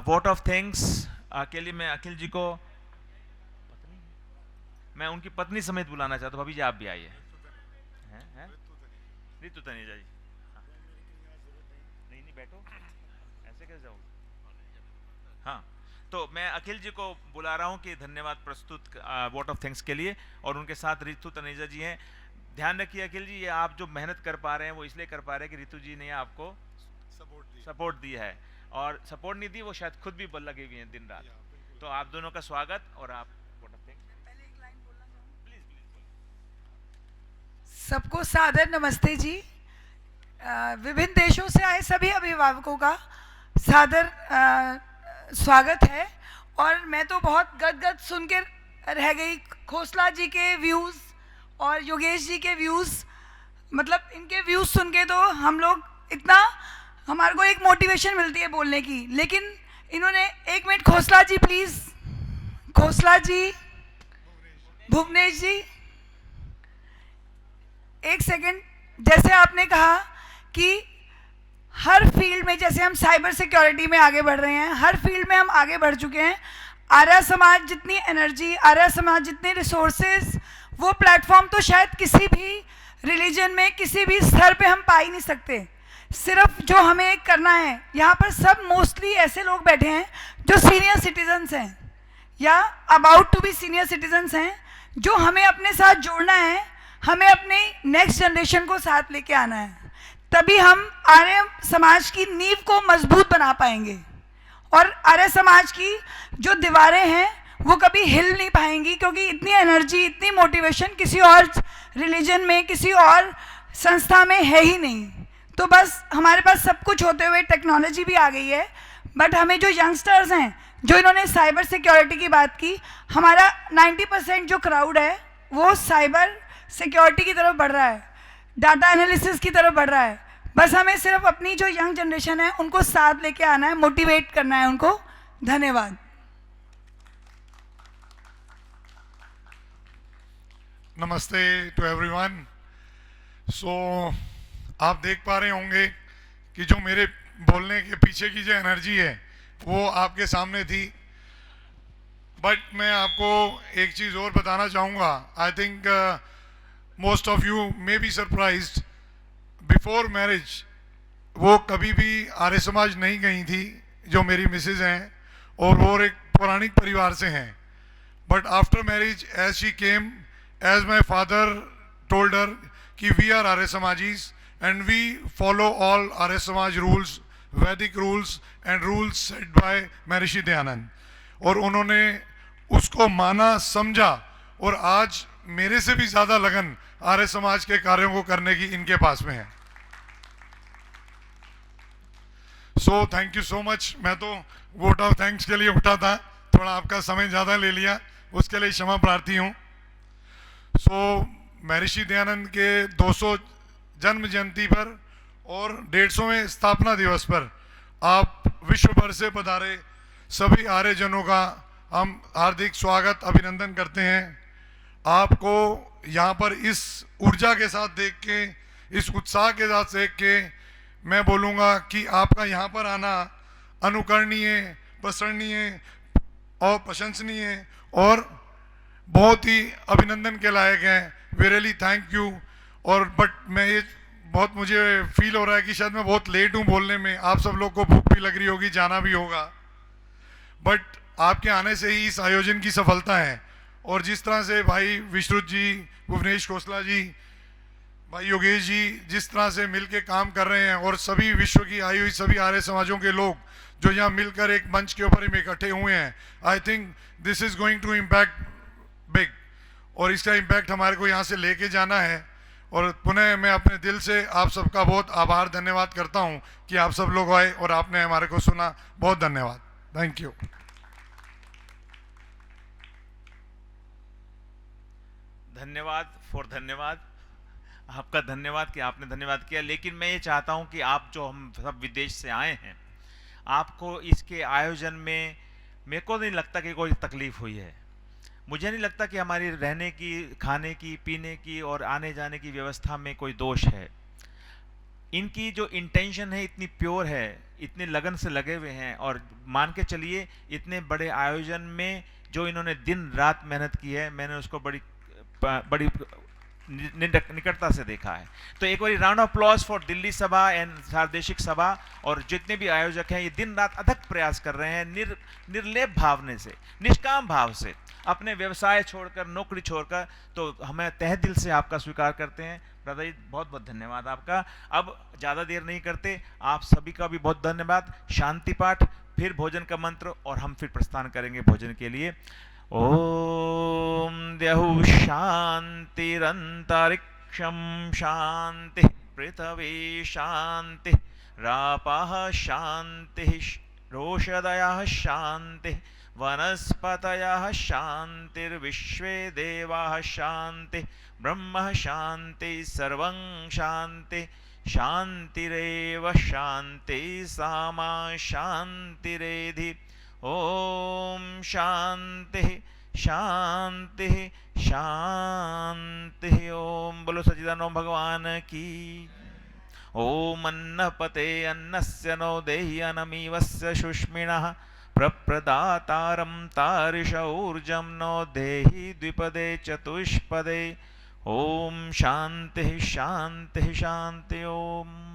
[SPEAKER 1] वोट ऑफ थैंक्स के लिए मैं अखिल जी को, मैं उनकी पत्नी समेत बुलाना चाहता हूँ। भाभी जी आप भी आइए। रितु तनेजा जी, हाँ। नहीं बैठो, ऐसे कैसे जाऊँ? हाँ तो मैं अखिल जी को बुला रहा हूं कि धन्यवाद प्रस्तुत वोट ऑफ थैंक्स के लिए, और उनके साथ रितु तनेजा जी हैं। ध्यान रखिए अखिल जी, ये आप जो मेहनत कर पा रहे हैं वो इसलिए कर पा रहे हैं कि रितु जी ने आपको सपोर्ट दिया है, और सपोर्ट नहीं दी वो शायद खुद भी बल लगे हुए हैं दिन रात। तो आप दोनों का स्वागत, और आप वोट ऑफ थैंक्स। पहले एक लाइन बोलना चाहूँ प्लीज।
[SPEAKER 12] सबको सादर नमस्ते जी। विभिन्न देशों से आए सभी अभिभावकों का सादर स्वागत है, और मैं तो बहुत गदगद सुन के रह गई खोसला जी के व्यूज़ और योगेश जी के व्यूज़, मतलब इनके व्यूज़ सुन के तो हम लोग इतना, हमारे को एक मोटिवेशन मिलती है बोलने की। लेकिन इन्होंने, एक मिनट खोसला जी प्लीज़, खोसला जी, भुवनेश जी, एक सेकंड। जैसे आपने कहा कि हर फील्ड में, जैसे हम साइबर सिक्योरिटी में आगे बढ़ रहे हैं, हर फील्ड में हम आगे बढ़ चुके हैं। आर्य समाज जितनी एनर्जी, आर्य समाज जितने रिसोर्सेज, वो प्लेटफॉर्म तो शायद किसी भी रिलीजन में किसी भी स्तर पे हम पा ही नहीं सकते। सिर्फ जो हमें एक करना है, यहाँ पर सब मोस्टली ऐसे लोग बैठे हैं जो सीनियर सिटीजन्स हैं या about to be senior citizens हैं, जो हमें अपने साथ जोड़ना है, हमें अपने नेक्स्ट जनरेशन को साथ लेके आना है, तभी हम आर्य समाज की नींव को मजबूत बना पाएंगे। और आर्य समाज की जो दीवारें हैं वो कभी हिल नहीं पाएंगी, क्योंकि इतनी एनर्जी, इतनी मोटिवेशन किसी और रिलीजन में, किसी और संस्था में है ही नहीं। तो बस हमारे पास सब कुछ होते हुए टेक्नोलॉजी भी आ गई है, बट हमें जो यंगस्टर्स हैं, जो इन्होंने साइबर सिक्योरिटी की बात की, हमारा 90% जो क्राउड है वो साइबर सिक्योरिटी की तरफ बढ़ रहा है, डाटा एनालिसिस की तरफ बढ़ रहा है। बस हमें सिर्फ अपनी जो यंग जनरेशन है उनको साथ लेके आना है, मोटिवेट करना है उनको। धन्यवाद।
[SPEAKER 13] नमस्ते टू एवरीवन। सो आप देख पा रहे होंगे कि जो मेरे बोलने के पीछे की जो एनर्जी है वो आपके सामने थी, बट मैं आपको एक चीज़ और बताना चाहूँगा। I think most of you may be surprised, before marriage वो कभी भी आर्य समाज नहीं गई थी, जो मेरी मिसेज हैं, और वो एक पौराणिक परिवार से हैं। But after marriage as she came, as my father told her कि we are Arya Samajis and we follow all Arya Samaj rules, Vedic rules and rules set by Maharshi Dayanand. और उन्होंने उसको माना, समझा, और आज मेरे से भी ज़्यादा लगन आर्य समाज के कार्यों को करने की इनके पास में है। So thank you so much. मैं तो वोट ऑफ थैंक्स के लिए उठा था, थोड़ा आपका समय ज़्यादा ले लिया, उसके लिए क्षमा प्रार्थी हूँ। सो महर्षि दयानंद के 200 जन्म जयंती पर और 150वें स्थापना दिवस पर आप विश्व भर से पधारे सभी आर्यजनों का हम हार्दिक स्वागत, अभिनंदन करते हैं। आपको यहाँ पर इस ऊर्जा के साथ देख के, इस उत्साह के साथ देख के मैं बोलूँगा कि आपका यहाँ पर आना अनुकरणीय, प्रशंसनीय और प्रशंसनीय और बहुत ही अभिनंदन के लायक है। We really thank you. और बट मैं ये बहुत, मुझे फील हो रहा है कि शायद मैं बहुत लेट हूँ बोलने में, आप सब लोग को भूख भी लग रही होगी, जाना भी होगा, बट आपके आने से ही इस आयोजन की सफलता है। और जिस तरह से भाई विश्रुत जी, भुवनेश खोसला जी, भाई योगेश जी जिस तरह से मिलके काम कर रहे हैं, और सभी विश्व की आई हुई सभी आर्य समाजों के लोग जो यहाँ मिलकर एक मंच के ऊपर इकट्ठे हुए हैं, I think this is going to impact big, और इसका इम्पैक्ट हमारे को यहाँ से लेके जाना है। और पुनः मैं अपने दिल से आप सबका बहुत आभार, धन्यवाद करता हूँ कि आप सब लोग आए और आपने हमारे को सुना। बहुत धन्यवाद। Thank you.
[SPEAKER 1] धन्यवाद फॉर धन्यवाद, आपका धन्यवाद कि आपने धन्यवाद किया। लेकिन मैं ये चाहता हूं कि आप जो हम सब विदेश से आए हैं, आपको इसके आयोजन में मेरे को नहीं लगता कि कोई तकलीफ हुई है। मुझे नहीं लगता कि हमारी रहने की, खाने की, पीने की और आने जाने की व्यवस्था में कोई दोष है। इनकी जो इंटेंशन है इतनी प्योर है, इतनी लगन से लगे हुए हैं, और मान के चलिए इतने बड़े आयोजन में जो इन्होंने दिन रात मेहनत की है, मैंने उसको बड़ी निकटता से देखा है। तो एक बार round of applause for Delhi Sabha and सार्वदेशिक सभा, और जितने भी आयोजक हैं ये दिन रात अथक प्रयास कर रहे हैं, निर्लेप भावने से, निष्काम भाव से, अपने व्यवसाय छोड़कर, नौकरी छोड़कर। तो हमें तहे दिल से आपका स्वीकार करते हैं। दादा जी बहुत बहुत धन्यवाद आपका। अब ज़्यादा देर नहीं करते, आप सभी का भी बहुत धन्यवाद। शांति पाठ, फिर भोजन का मंत्र, और हम फिर प्रस्थान करेंगे भोजन के लिए। ओम द्यहुः शान्तिरन्तरिक्षं शान्तिः, पृथिवी शान्तिः, रापः शान्तिः, रोषधयः शान्तिः वनस्पतयः शान्तिर्विश्वे देवाः शान्तिः ब्रह्म शान्तिः सर्वं शान्तिः शान्तिरेव शान्तिः सामा शान्तिरेधि। ओम शांति शांति शांति। ओम बोलो सच्चिदानंद भगवान की। ओम अन्नपते अन्नस्य नो देहि अनमीवस्य शुष्मिणः प्रप्रदातारं तारिष ऊर्जं नो देहि द्विपदे चतुष्पदे। ओम शांति शांति शांति। ओम